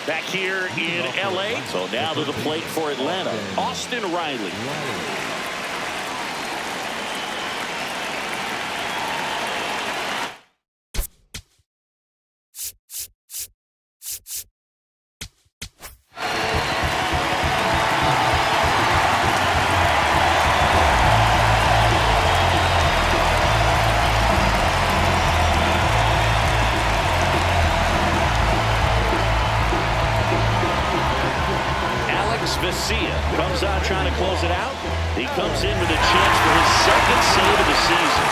Back here in L.A. So now to the plate for Atlanta, Austin Riley. Comes out trying to close it out. He comes in with a chance for his second save of the season.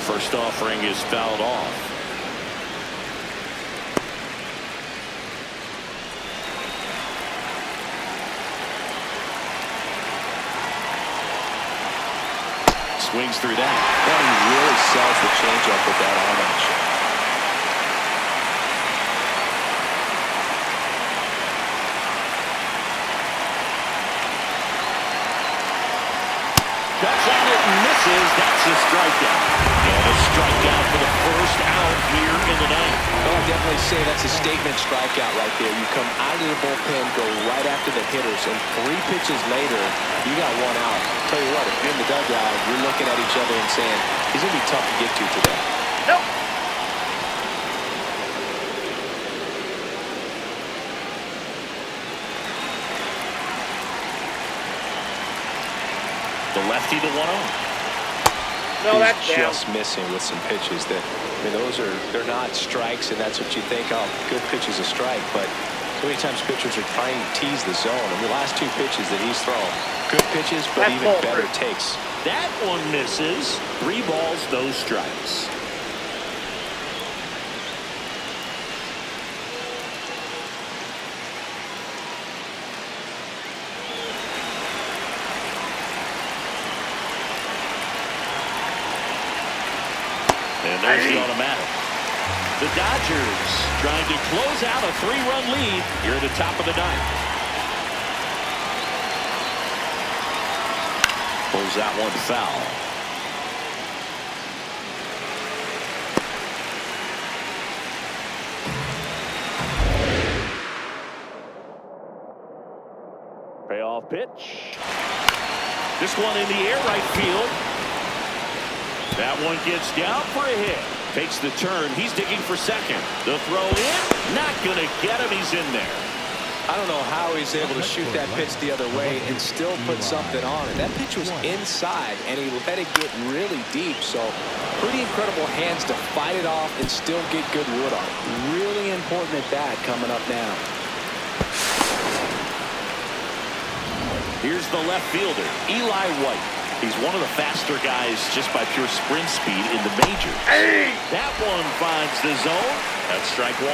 First offering is fouled off. Swings through that. Well, he really sells the changeup with that arm action. Cuts on it and misses. That's a strikeout. And a strikeout for the first out here in the ninth. Well, I'd definitely say that's a statement strikeout right there. You come out of the bullpen, go right after the hitters, and 3 pitches later, you got 1 out. Tell you what, if you're in the dugout, you're looking at each other and saying, he's going to be tough to get to today. Nope. The lefty to 1-0. No, that's He's down. just missing with some pitches that, I mean, they're not strikes, and that's what you think, oh, good pitch is a strike, but so many times pitchers are trying to tease the zone. And the last 2 pitches that he's thrown, good pitches, but That's even ball better three. takes. That one misses. 3 balls, no strikes. And there's the automatic. The Dodgers trying to close out a 3-run lead here at the top of the ninth. Pulls that one foul. Payoff pitch. This one in the air right field. That one gets down for a hit. Takes the turn. He's digging for second. The throw in. Not going to get him. He's in there. I don't know how he's able to shoot that pitch the other way and still put something on it. That pitch was inside, and he let it get really deep. So pretty incredible hands to fight it off and still get good wood on it. Really important at bat coming up now. Here's the left fielder, Eli White. He's one of the faster guys just by pure sprint speed in the majors. Hey! That one finds the zone. That's strike 1.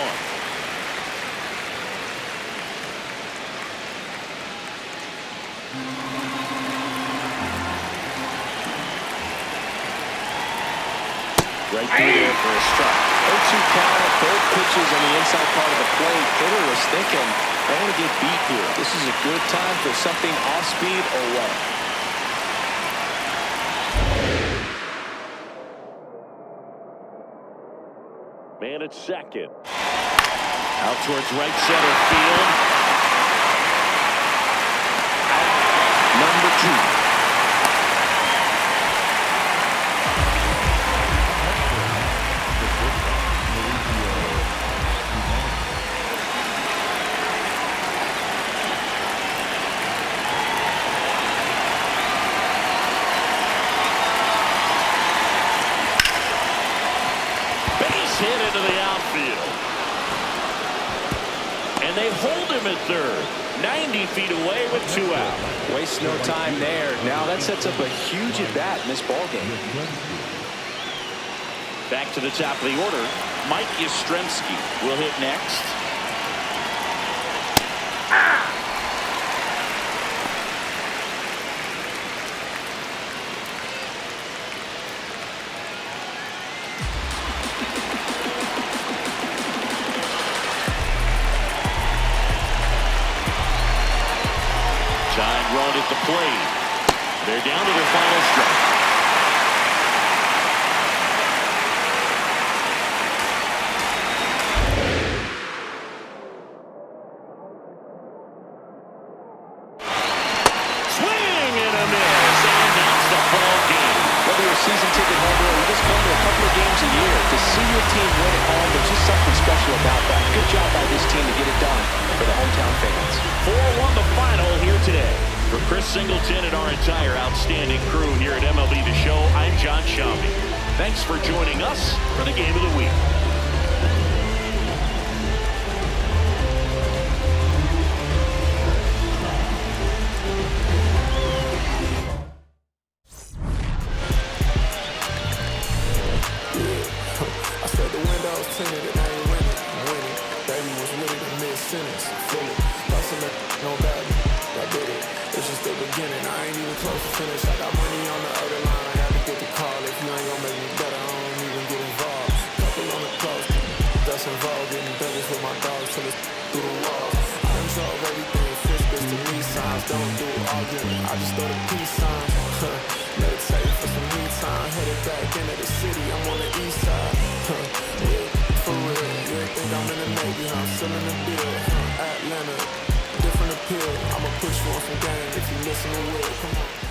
Right through there for a strike. 0-2 count, both pitches on the inside part of the plate. Hitter was thinking, I want to get beat here. This is a good time for something off speed or what? Man at second. Out towards right center field. Out number 2. Hit into the outfield. And they hold him at third. 90 feet away with 2 out. Waste no time there. Now that sets up a huge at-bat in this ballgame. Back to the top of the order. Mike Yastrzemski will hit next. Tying run at the plate. They're down to their final strike. Swing and a miss, and that's the ball game. Whether you're a season ticket holder or you just come to a couple of games a year, to see your team win at home, there's just something special about that. Good job by this team to get it done for the hometown fans. 4-1 the final here today. For Chris Singleton and our entire outstanding crew here at MLB The Show, I'm John Shambi. Thanks for joining us for the Game of the Week. I said the windows tinted and I ain't winning. I'm winning. Baby was with it in mid-sentence. Feel it. Hustle it. No value. I did it. It's just the beginning. I ain't even close to finish. I got money on the other line. I gotta get the call. If you ain't gonna make me better, I don't even get involved. Couple on the close. That's involved. Getting beggars with my dogs till it's through the walls. I absorb everything. Fish bitch to me signs. Don't do arguing. I just throw the peace signs. Meditate for some me time. Headed back into the city. I'm on the east side. Yeah, for real. You ain't think I'm in the Navy, huh? I'm still in the deal. Atlanta, different appeal. I'ma push you on some game if you listen to Will. Come on.